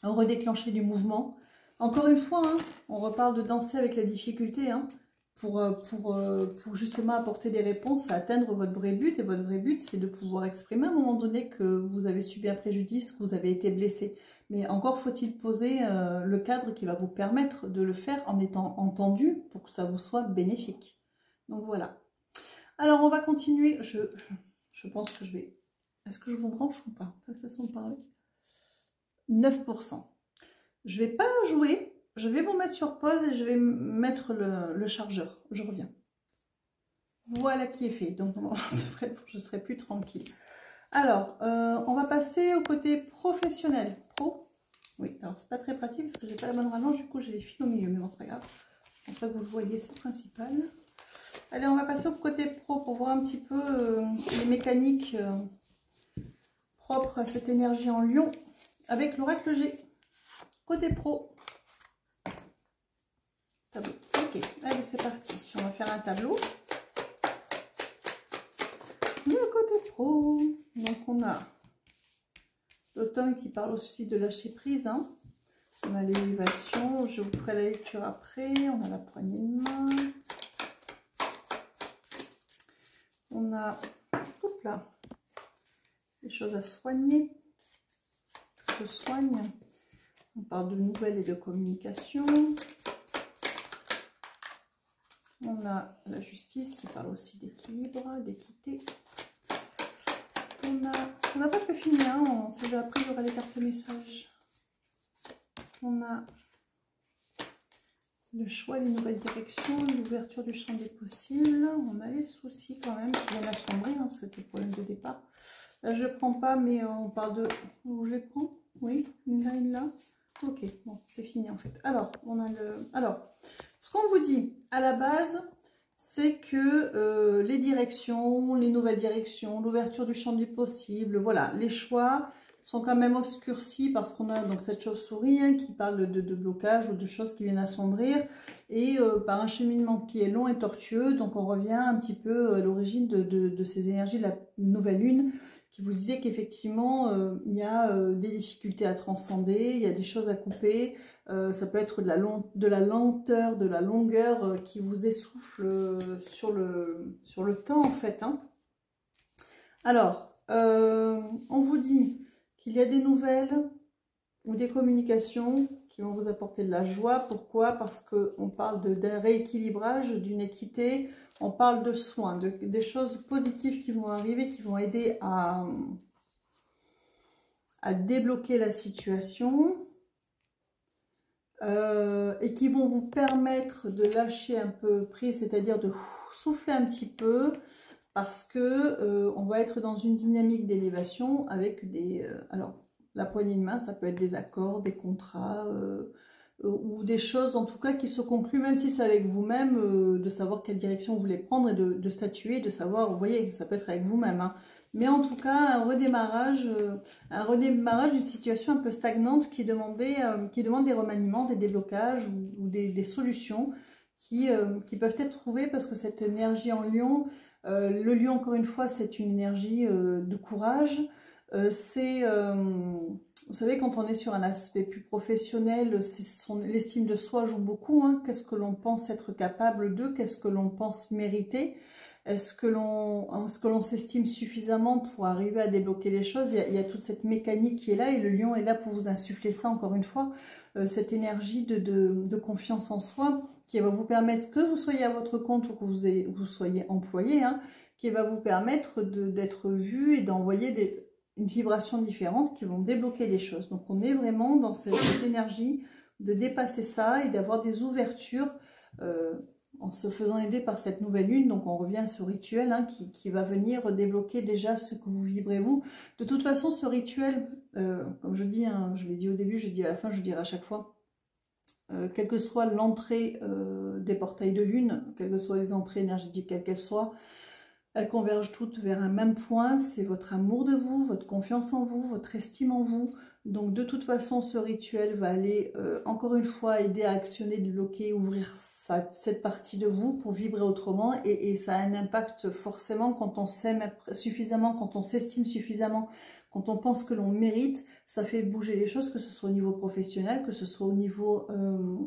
redéclencher du mouvement. Encore une fois, hein, on reparle de danser avec la difficulté, hein, pour justement apporter des réponses à atteindre votre vrai but. Et votre vrai but, c'est de pouvoir exprimer à un moment donné que vous avez subi un préjudice, que vous avez été blessé. Mais encore faut-il poser le cadre qui va vous permettre de le faire en étant entendu pour que ça vous soit bénéfique. Donc voilà. Alors on va continuer. Je pense que je vais... Est-ce que je vous branche ou pas? Cette façon de parler. 9%. Je ne vais pas jouer. Je vais vous mettre sur pause et je vais mettre le chargeur. Je reviens. Voilà qui est fait. Donc, je serai plus tranquille. Alors, on va passer au côté professionnel. Pro. Oui, alors c'est pas très pratique parce que j'ai pas la bonne rallonge. Du coup, j'ai les fils au milieu. Mais bon, c'est pas grave. Je pense pas que vous le voyez, c'est le principal. Allez, on va passer au côté pro pour voir un petit peu les mécaniques propres à cette énergie en lion avec l'oracle G. Côté pro. Tableau. Ok, allez, c'est parti. On va faire un tableau. Le côté pro. Donc, on a l'automne qui parle aussi de lâcher prise. Hein. On a l'élévation. Je vous ferai la lecture après. On a la poignée de main. On a hop là, des choses à soigner. Je soigne. On parle de nouvelles et de communication. On a la justice qui parle aussi d'équilibre, d'équité. On a presque fini, hein. C'est après il y aura les cartes messages. On a le choix des nouvelles directions, l'ouverture du champ des possibles. On a les soucis quand même qui viennent assombrir, hein, c'était le problème de départ. Là je ne prends pas, mais on parle de... Où je les prends? Oui, une là, une là. Ok, bon, c'est fini en fait. Alors, on a le... Alors, ce qu'on vous dit à la base, c'est que les directions, les nouvelles directions, l'ouverture du champ des possibles, voilà, les choix sont quand même obscurcis parce qu'on a donc cette chauve-souris hein, qui parle de blocage ou de choses qui viennent assombrir et par un cheminement qui est long et tortueux. Donc on revient un petit peu à l'origine de ces énergies de la nouvelle lune qui vous disait qu'effectivement il y a des difficultés à transcender, il y a des choses à couper, ça peut être de la lenteur, de la longueur qui vous essouffle sur le temps en fait. Hein. Alors, on vous dit qu'il y a des nouvelles ou des communications qui vont vous apporter de la joie. Pourquoi? Parce qu'on parle d'un rééquilibrage, d'une équité, on parle de soins, des choses positives qui vont arriver, qui vont aider à débloquer la situation et qui vont vous permettre de lâcher un peu prise, c'est-à-dire de souffler un petit peu, parce que on va être dans une dynamique d'élévation avec des... alors, la poignée de main, ça peut être des accords, des contrats, ou des choses en tout cas qui se concluent, même si c'est avec vous-même, de savoir quelle direction vous voulez prendre et de statuer, de savoir, vous voyez, ça peut être avec vous-même. Hein. Mais en tout cas, un redémarrage d'une situation un peu stagnante qui demande des remaniements, des déblocages ou des solutions qui peuvent être trouvées parce que cette énergie en lion... le lion, encore une fois, c'est une énergie de courage. Vous savez, quand on est sur un aspect plus professionnel, l'estime de soi joue beaucoup. Hein. Qu'est-ce que l'on pense être capable de? Qu'est-ce que l'on pense mériter? Est-ce que l'on s'estime suffisamment pour arriver à débloquer les choses? Il y a toute cette mécanique qui est là et le lion est là pour vous insuffler ça, encore une fois. Cette énergie de confiance en soi qui va vous permettre, que vous soyez à votre compte ou que vous soyez employé, hein, qui va vous permettre d'être vu et d'envoyer une vibration différente qui vont débloquer des choses. Donc on est vraiment dans cette énergie de dépasser ça et d'avoir des ouvertures en se faisant aider par cette nouvelle lune. Donc on revient à ce rituel hein, qui va venir débloquer déjà ce que vous vibrez vous. De toute façon ce rituel, comme je dis, hein, je l'ai dit au début, je l'ai dit à la fin, je dirai à chaque fois, quelle que soit l'entrée des portails de lune, quelles que soient les entrées énergétiques, quelles qu'elles soient, elles convergent toutes vers un même point, c'est votre amour de vous, votre confiance en vous, votre estime en vous. Donc de toute façon, ce rituel va aller, encore une fois, aider à actionner, débloquer, ouvrir cette partie de vous pour vibrer autrement. Et ça a un impact forcément quand on s'aime suffisamment, quand on s'estime suffisamment Quand on pense que l'on mérite, ça fait bouger les choses, que ce soit au niveau professionnel, que ce soit au niveau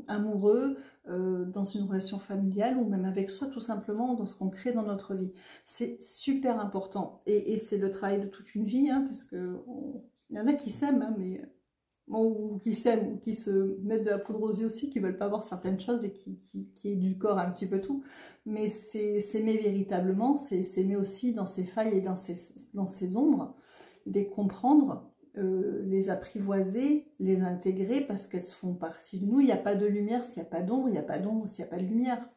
amoureux, dans une relation familiale ou même avec soi, tout simplement, dans ce qu'on crée dans notre vie. C'est super important. Et c'est le travail de toute une vie, hein, parce que il y en a qui s'aiment, hein, mais... ou qui s'aiment, ou qui se mettent de la poudre aux yeux aussi, qui veulent pas voir certaines choses et qui édulcorent un petit peu tout. Mais c'est s'aimer véritablement, c'est s'aimer aussi dans ses failles et dans ses ombres, les comprendre, les apprivoiser, les intégrer parce qu'elles font partie de nous. Il n'y a pas de lumière s'il n'y a pas d'ombre, il n'y a pas d'ombre s'il n'y a pas de lumière.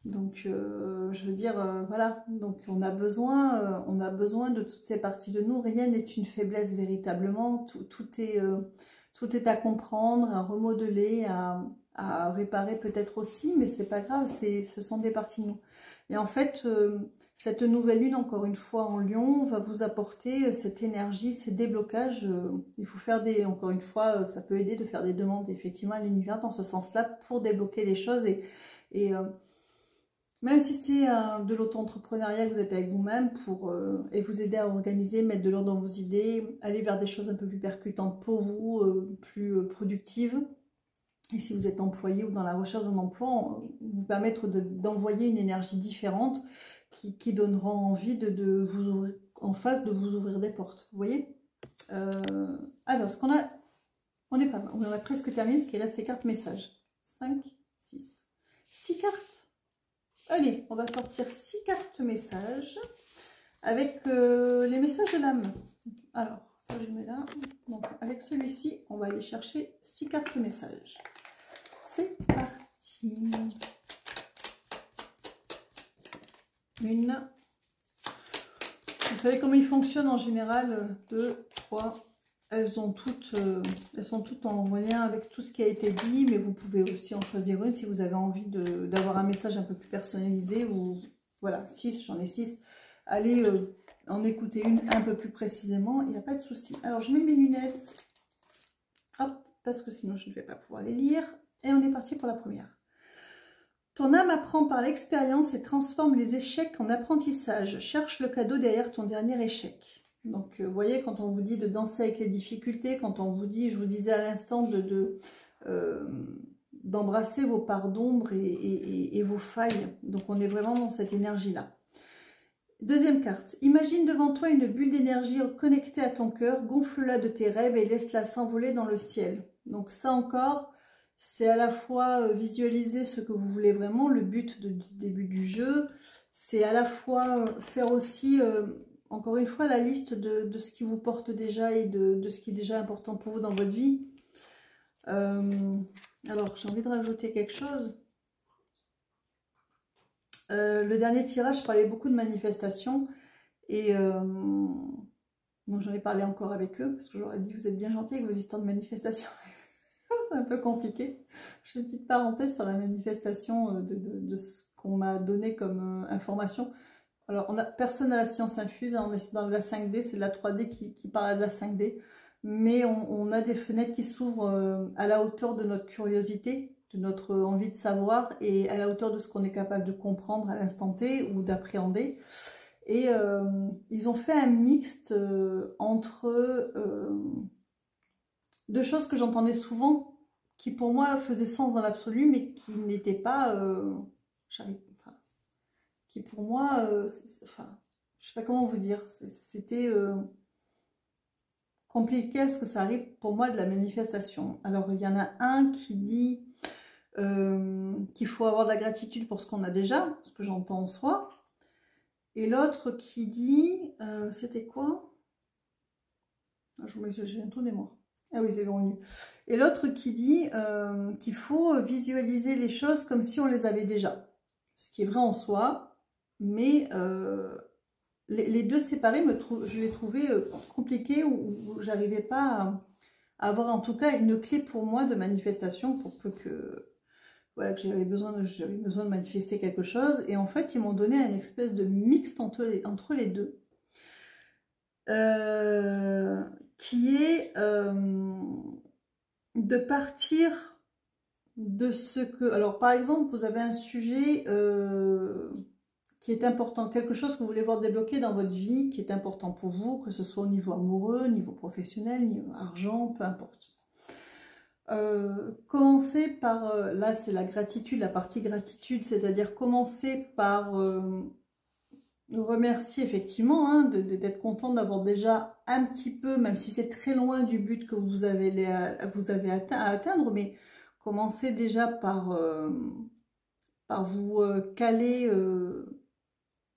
Donc, je veux dire, voilà, donc on a besoin de toutes ces parties de nous. Rien n'est une faiblesse véritablement. Tout est à comprendre, à remodeler, à réparer peut-être aussi, mais c'est pas grave, ce sont des parties de nous. Et en fait, cette nouvelle lune, encore une fois en Lion, va vous apporter cette énergie, ces déblocages. Il faut faire encore une fois, ça peut aider de faire des demandes effectivement à l'univers dans ce sens-là pour débloquer les choses et même si c'est de l'auto-entrepreneuriat que vous êtes avec vous-même et vous aider à organiser, mettre de l'ordre dans vos idées, aller vers des choses un peu plus percutantes pour vous, plus productives. Et si vous êtes employé ou dans la recherche d'un emploi, vous permettre d'envoyer une énergie différente qui donnera envie de vous ouvrir, en face de vous ouvrir des portes. Vous voyez alors, on est pas mal. On a presque terminé, ce qui reste, c'est cartes messages. 5, 6. 6 cartes. Allez, on va sortir 6 cartes messages avec les messages de l'âme. Alors, ça je mets là. Donc, avec celui-ci, on va aller chercher 6 cartes messages. C'est parti. Une. Vous savez comment ils fonctionnent en général 2, 3. Elles sont toutes en lien avec tout ce qui a été dit, mais vous pouvez aussi en choisir une si vous avez envie d'avoir un message un peu plus personnalisé. Ou voilà, 6, j'en ai 6. Allez en écouter une un peu plus précisément, il n'y a pas de souci. Alors, je mets mes lunettes, hop, parce que sinon je ne vais pas pouvoir les lire. Et on est parti pour la première. Ton âme apprend par l'expérience et transforme les échecs en apprentissage. Cherche le cadeau derrière ton dernier échec. Donc, vous voyez, quand on vous dit de danser avec les difficultés, quand on vous dit, je vous disais à l'instant, d'embrasser vos parts d'ombre et vos failles. Donc, on est vraiment dans cette énergie-là. Deuxième carte. Imagine devant toi une bulle d'énergie connectée à ton cœur, gonfle-la de tes rêves et laisse-la s'envoler dans le ciel. Donc, ça encore, c'est à la fois visualiser ce que vous voulez vraiment, le but du début du jeu. C'est à la fois faire aussi... encore une fois, la liste de ce qui vous porte déjà et de ce qui est déjà important pour vous dans votre vie. Alors, j'ai envie de rajouter quelque chose. Le dernier tirage, je parlais beaucoup de manifestation. Et donc, j'en ai parlé encore avec eux, parce que j'aurais dit, vous êtes bien gentils avec vos histoires de manifestation. C'est un peu compliqué. Je fais une petite parenthèse sur la manifestation de ce qu'on m'a donné comme information. Alors, personne n'a la science infuse, hein, on est dans la 5D, c'est de la 3D qui parle de la 5D, mais on a des fenêtres qui s'ouvrent à la hauteur de notre curiosité, de notre envie de savoir, et à la hauteur de ce qu'on est capable de comprendre à l'instant T ou d'appréhender. Et ils ont fait un mixte entre deux choses que j'entendais souvent, qui pour moi faisaient sens dans l'absolu, mais qui n'étaient pas... qui pour moi, enfin, je sais pas comment vous dire, c'était compliqué à ce que ça arrive pour moi de la manifestation. Alors, il y en a un qui dit qu'il faut avoir de la gratitude pour ce qu'on a déjà, ce que j'entends en soi, et l'autre qui dit, c'était quoi? J'ai un trou de mémoire. Ah oui, c'est revenu. Et l'autre qui dit qu'il faut visualiser les choses comme si on les avait déjà, ce qui est vrai en soi. Mais les deux séparés, je les trouvais compliqués ou j'arrivais pas à avoir en tout cas une clé pour moi de manifestation pour peu que, voilà, que j'avais besoin de manifester quelque chose. Et en fait, ils m'ont donné une espèce de mixte entre les deux. Qui est de partir de ce que... Alors, par exemple, vous avez un sujet... qui est important, quelque chose que vous voulez voir débloquer dans votre vie, qui est important pour vous, que ce soit au niveau amoureux, niveau professionnel, niveau argent, peu importe. Commencez par, là c'est la gratitude, la partie gratitude, c'est-à-dire commencer par remercier effectivement, hein, d'être content d'avoir déjà un petit peu, même si c'est très loin du but que vous avez à atteindre, mais commencez déjà par vous caler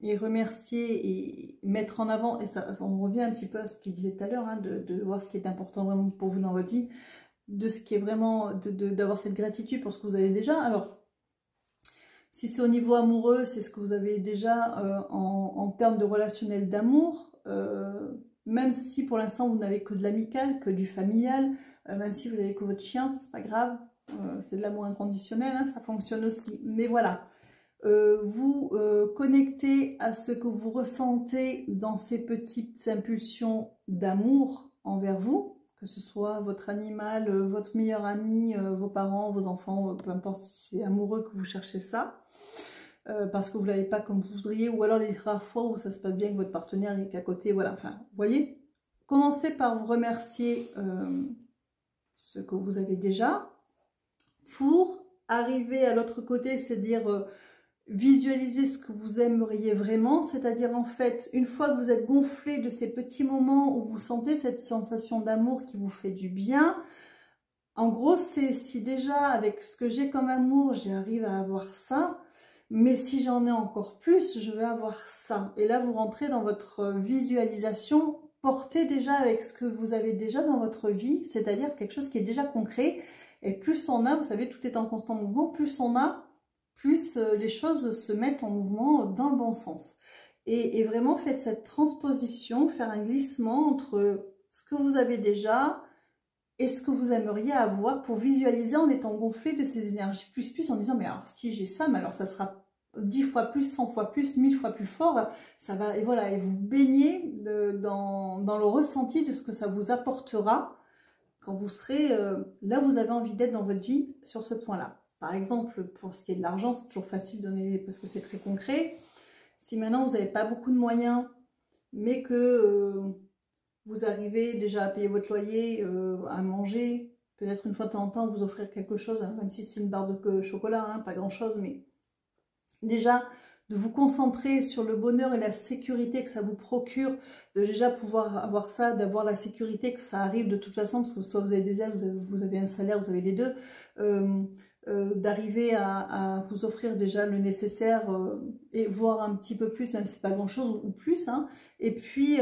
et remercier et mettre en avant, et ça on revient un petit peu à ce qu'il disait tout à l'heure, hein, de voir ce qui est important vraiment pour vous dans votre vie, de ce qui est vraiment, d'avoir cette gratitude pour ce que vous avez déjà. Alors, si c'est au niveau amoureux, c'est ce que vous avez déjà en termes de relationnel d'amour, même si pour l'instant vous n'avez que de l'amical, que du familial, même si vous avez que votre chien, c'est pas grave, c'est de l'amour inconditionnel, hein, ça fonctionne aussi. Mais voilà, vous connectez à ce que vous ressentez dans ces petites impulsions d'amour envers vous, que ce soit votre animal, votre meilleur ami, vos parents, vos enfants, peu importe si c'est amoureux que vous cherchez ça, parce que vous ne l'avez pas comme vous voudriez, ou alors les rares fois où ça se passe bien avec votre partenaire et qu'à côté, voilà, enfin, vous voyez, commencez par vous remercier ce que vous avez déjà, pour arriver à l'autre côté, c'est-à-dire visualiser ce que vous aimeriez vraiment, c'est-à-dire en fait, une fois que vous êtes gonflé de ces petits moments où vous sentez cette sensation d'amour qui vous fait du bien, en gros, c'est si déjà avec ce que j'ai comme amour, j'arrive à avoir ça, mais si j'en ai encore plus, je vais avoir ça. Et là, vous rentrez dans votre visualisation, portée déjà avec ce que vous avez déjà dans votre vie, c'est-à-dire quelque chose qui est déjà concret. Et plus on a, vous savez, tout est en constant mouvement, plus on a, plus les choses se mettent en mouvement dans le bon sens. Et vraiment, faites cette transposition, faire un glissement entre ce que vous avez déjà et ce que vous aimeriez avoir pour visualiser en étant gonflé de ces énergies plus, en disant, mais alors si j'ai ça, mais alors ça sera 10 fois plus, 100 fois plus, 1000 fois plus fort, ça va, et voilà, et vous baignez dans le ressenti de ce que ça vous apportera quand vous serez là où vous avez envie d'être dans votre vie sur ce point-là. Par exemple, pour ce qui est de l'argent, c'est toujours facile de donner parce que c'est très concret. Si maintenant vous n'avez pas beaucoup de moyens, mais que vous arrivez déjà à payer votre loyer, à manger, peut-être une fois de temps en temps vous offrir quelque chose, hein, même si c'est une barre de chocolat, hein, pas grand-chose, mais déjà de vous concentrer sur le bonheur et la sécurité que ça vous procure, de déjà pouvoir avoir ça, d'avoir la sécurité que ça arrive de toute façon, parce que soit vous avez des aides, vous avez un salaire, vous avez les deux, d'arriver à vous offrir déjà le nécessaire et voir un petit peu plus, même si c'est pas grand chose ou plus, hein. Et puis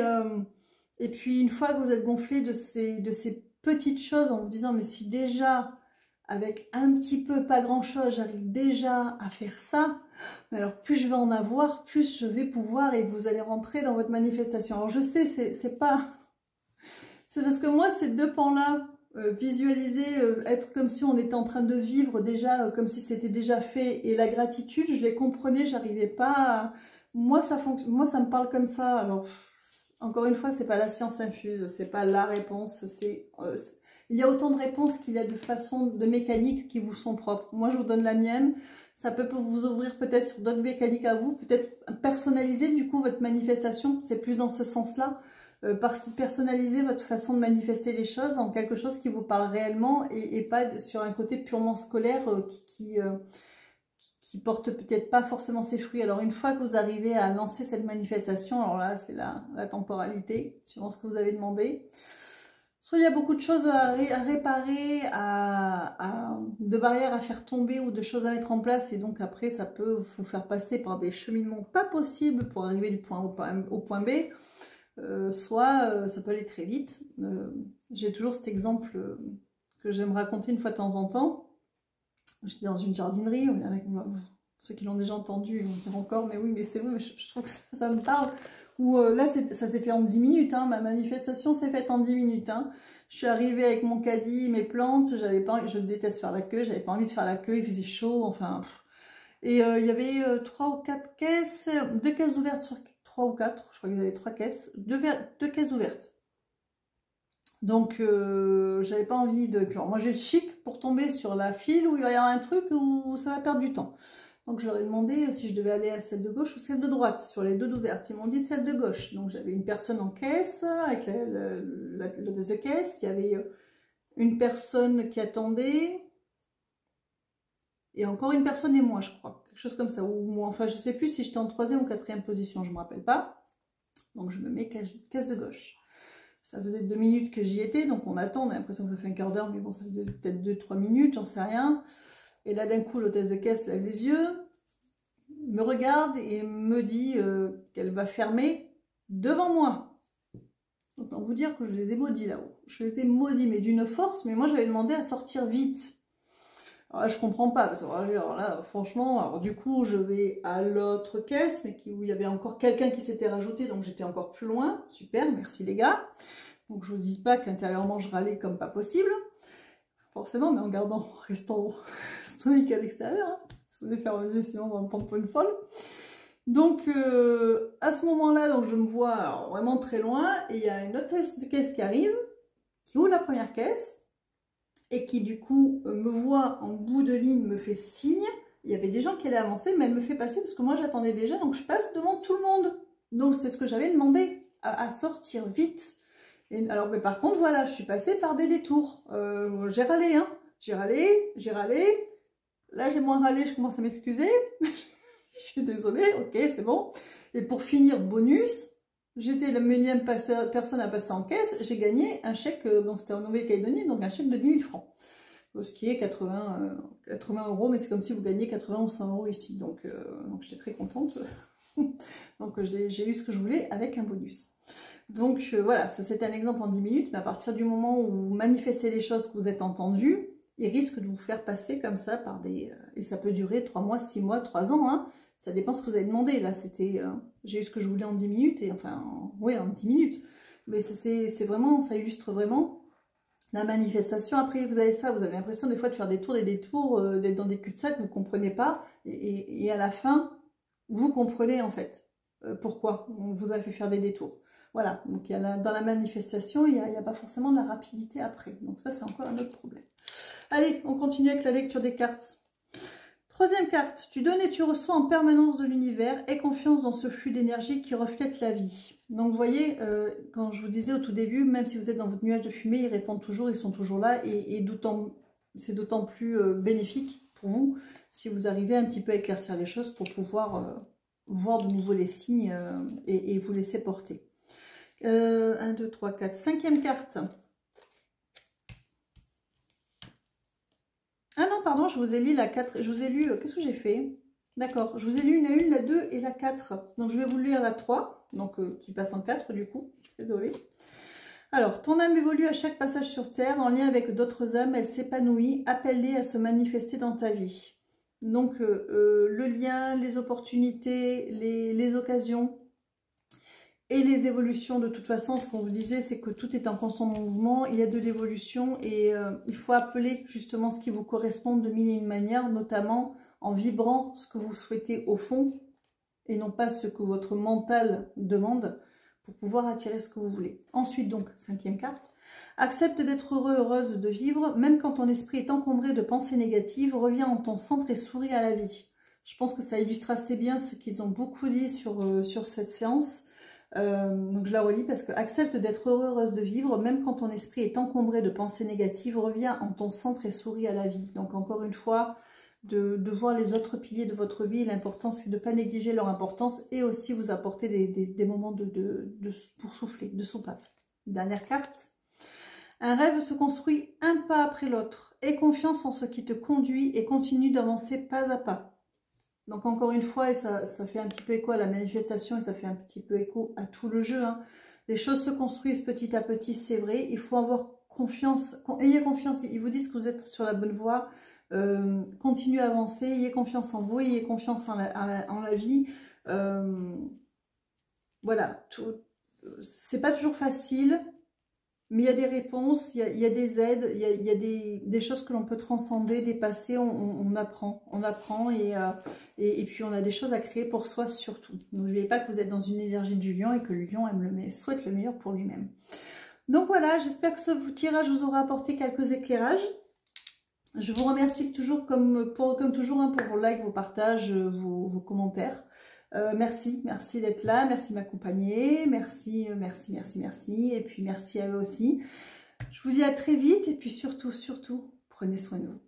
une fois que vous êtes gonflé de ces petites choses en vous disant mais si déjà avec un petit peu, pas grand chose, j'arrive déjà à faire ça, mais alors plus je vais en avoir, plus je vais pouvoir, et vous allez rentrer dans votre manifestation. Alors je sais, c'est pas... C'est parce que moi, ces deux pans-là, visualiser, être comme si on était en train de vivre déjà, comme si c'était déjà fait, et la gratitude, je les comprenais, j'arrivais pas à... Moi, ça fonctionne, moi, ça me parle comme ça. Alors, encore une fois, c'est pas la science infuse, c'est pas la réponse, c'est... il y a autant de réponses qu'il y a de façons, de mécaniques qui vous sont propres. Moi, je vous donne la mienne. Ça peut vous ouvrir peut-être sur d'autres mécaniques à vous, peut-être personnaliser du coup votre manifestation. C'est plus dans ce sens-là. Personnaliser votre façon de manifester les choses en quelque chose qui vous parle réellement et pas sur un côté purement scolaire qui porte peut-être pas forcément ses fruits. Alors une fois que vous arrivez à lancer cette manifestation, alors là c'est la temporalité, suivant ce que vous avez demandé. Soit il y a beaucoup de choses à réparer, de barrières à faire tomber ou de choses à mettre en place, et donc après ça peut vous faire passer par des cheminements pas possibles pour arriver du point A au point B. Soit ça peut aller très vite. J'ai toujours cet exemple que j'aime raconter une fois de temps en temps. J'étais dans une jardinerie, ceux qui l'ont déjà entendu vont dire encore, mais oui, mais c'est vrai, mais je trouve que ça me parle. Où là, ça s'est fait en 10 minutes, hein, ma manifestation s'est faite en 10 minutes. Hein. Je suis arrivée avec mon caddie, mes plantes, je déteste faire la queue, j'avais pas envie de faire la queue, il faisait chaud, enfin... Et il y avait 3 ou 4 caisses, 2 caisses ouvertes sur 3 ou 4, je crois qu'il y avait 3 caisses, 2 caisses ouvertes. Donc, j'avais pas envie de... Alors, moi, j'ai le chic pour tomber sur la file où il va y avoir un truc où ça va perdre du temps. Donc, je leur ai demandé si je devais aller à celle de gauche ou celle de droite, sur les deux d'ouvertes. Ils m'ont dit celle de gauche. Donc, j'avais une personne en caisse, avec l'hôtesse de caisse. Il y avait une personne qui attendait. Et encore une personne et moi, je crois. Quelque chose comme ça. Ou moi, enfin, je ne sais plus si j'étais en 3e ou 4e position, je ne me rappelle pas. Donc, je me mets caisse de gauche. Ça faisait 2 minutes que j'y étais, donc on attend. On a l'impression que ça fait un quart d'heure, mais bon, ça faisait peut-être 2-3 minutes, j'en sais rien. Et là, d'un coup, l'hôtesse de caisse lève les yeux, me regarde et me dit qu'elle va fermer devant moi. Autant vous dire que je les ai maudits là-haut. Je les ai maudits, mais d'une force, mais moi, j'avais demandé à sortir vite. Alors là, je comprends pas, parce que alors là, franchement, alors du coup, je vais à l'autre caisse, mais où il y avait encore quelqu'un qui s'était rajouté, donc j'étais encore plus loin. Super, merci les gars. Donc je ne dis pas qu'intérieurement, je râlais comme pas possible, forcément, mais en restant stoïque à l'extérieur. Hein. Si vous voulez faire vos yeux, sinon on va me prendre pour une folle. Donc à ce moment-là, donc je me vois alors, vraiment très loin, et il y a une hôtesse de caisse qui arrive, qui ouvre la première caisse, et qui du coup me voit en bout de ligne, me fait signe. Il y avait des gens qui allaient avancer, mais elle me fait passer parce que moi j'attendais déjà, donc je passe devant tout le monde. Donc c'est ce que j'avais demandé, à sortir vite. Et alors, mais par contre, voilà, je suis passée par des détours. J'ai râlé, hein. J'ai râlé. Là, j'ai moins râlé, je commence à m'excuser. Je suis désolée, ok, c'est bon. Et pour finir, bonus, j'étais la millième personne à passer en caisse. J'ai gagné un chèque, donc c'était en Nouvelle-Calédonie, donc un chèque de 10 000 francs. Ce qui est 80 €, mais c'est comme si vous gagnez 80 ou 100 € ici. Donc j'étais très contente. Donc j'ai eu ce que je voulais avec un bonus. Donc voilà, ça c'était un exemple en 10 minutes, mais à partir du moment où vous manifestez les choses que vous êtes entendues, ils risquent de vous faire passer comme ça par des... et ça peut durer 3 mois, 6 mois, 3 ans, hein. Ça dépend ce que vous avez demandé. Là, c'était... j'ai eu ce que je voulais en 10 minutes, et enfin, oui, en 10 minutes. Mais c'est vraiment, ça illustre vraiment la manifestation. Après, vous avez ça, vous avez l'impression des fois de faire des tours et des tours, d'être dans des cul-de-sac, vous ne comprenez pas, et à la fin, vous comprenez en fait pourquoi on vous a fait faire des détours. Voilà, donc dans la manifestation, il n'y a pas forcément de la rapidité après. Donc ça, c'est encore un autre problème. Allez, on continue avec la lecture des cartes. Troisième carte, tu donnes et tu reçois en permanence de l'univers. Aie confiance dans ce flux d'énergie qui reflète la vie. Donc vous voyez, quand je vous disais au tout début, même si vous êtes dans votre nuage de fumée, ils répondent toujours, ils sont toujours là. Et c'est d'autant plus bénéfique pour vous si vous arrivez un petit peu à éclaircir les choses pour pouvoir voir de nouveau les signes et vous laisser porter. 1, 2, 3, 4, cinquième carte. Ah non, pardon, je vous ai lu la 4. Je vous ai lu, qu'est-ce que j'ai fait? D'accord, je vous ai lu la 1, la 2 et la 4. Donc je vais vous lire la 3, donc qui passe en 4 du coup. Désolée. Alors, ton âme évolue à chaque passage sur Terre, en lien avec d'autres âmes, elle s'épanouit, appelle-les à se manifester dans ta vie. Donc le lien, les opportunités, les occasions, et les évolutions, de toute façon, ce qu'on vous disait, c'est que tout est en constant mouvement, il y a de l'évolution et il faut appeler justement ce qui vous correspond de mille et une manières, notamment en vibrant ce que vous souhaitez au fond et non pas ce que votre mental demande pour pouvoir attirer ce que vous voulez. Ensuite, donc, cinquième carte, accepte d'être heureux, heureuse de vivre, même quand ton esprit est encombré de pensées négatives, reviens en ton centre et souris à la vie. Je pense que ça illustre assez bien ce qu'ils ont beaucoup dit sur cette séance. Donc je la relis parce que accepte d'être heureux, heureuse de vivre, même quand ton esprit est encombré de pensées négatives, reviens en ton centre et souris à la vie. Donc encore une fois, de voir les autres piliers de votre vie, l'important c'est de ne pas négliger leur importance et aussi vous apporter des moments pour souffler, de soupape. Dernière carte. Un rêve se construit un pas après l'autre. Aie confiance en ce qui te conduit et continue d'avancer pas à pas. Donc encore une fois, et ça fait un petit peu écho à la manifestation et ça fait un petit peu écho à tout le jeu. Hein. Les choses se construisent petit à petit, c'est vrai. Il faut avoir confiance, ayez confiance, ils vous disent que vous êtes sur la bonne voie. Continuez à avancer, ayez confiance en vous, ayez confiance en la vie. Voilà, c'est pas toujours facile. Mais il y a des réponses, il y a des aides, il y a des choses que l'on peut transcender, dépasser, on apprend et puis on a des choses à créer pour soi surtout. N'oubliez pas que vous êtes dans une énergie du lion et que le lion souhaite le meilleur pour lui-même. Donc voilà, j'espère que ce tirage vous aura apporté quelques éclairages. Je vous remercie toujours comme toujours hein, pour vos likes, vos partages, vos commentaires. Merci d'être là, merci de m'accompagner, merci. Et puis merci à eux aussi. Je vous dis à très vite et puis surtout, prenez soin de vous.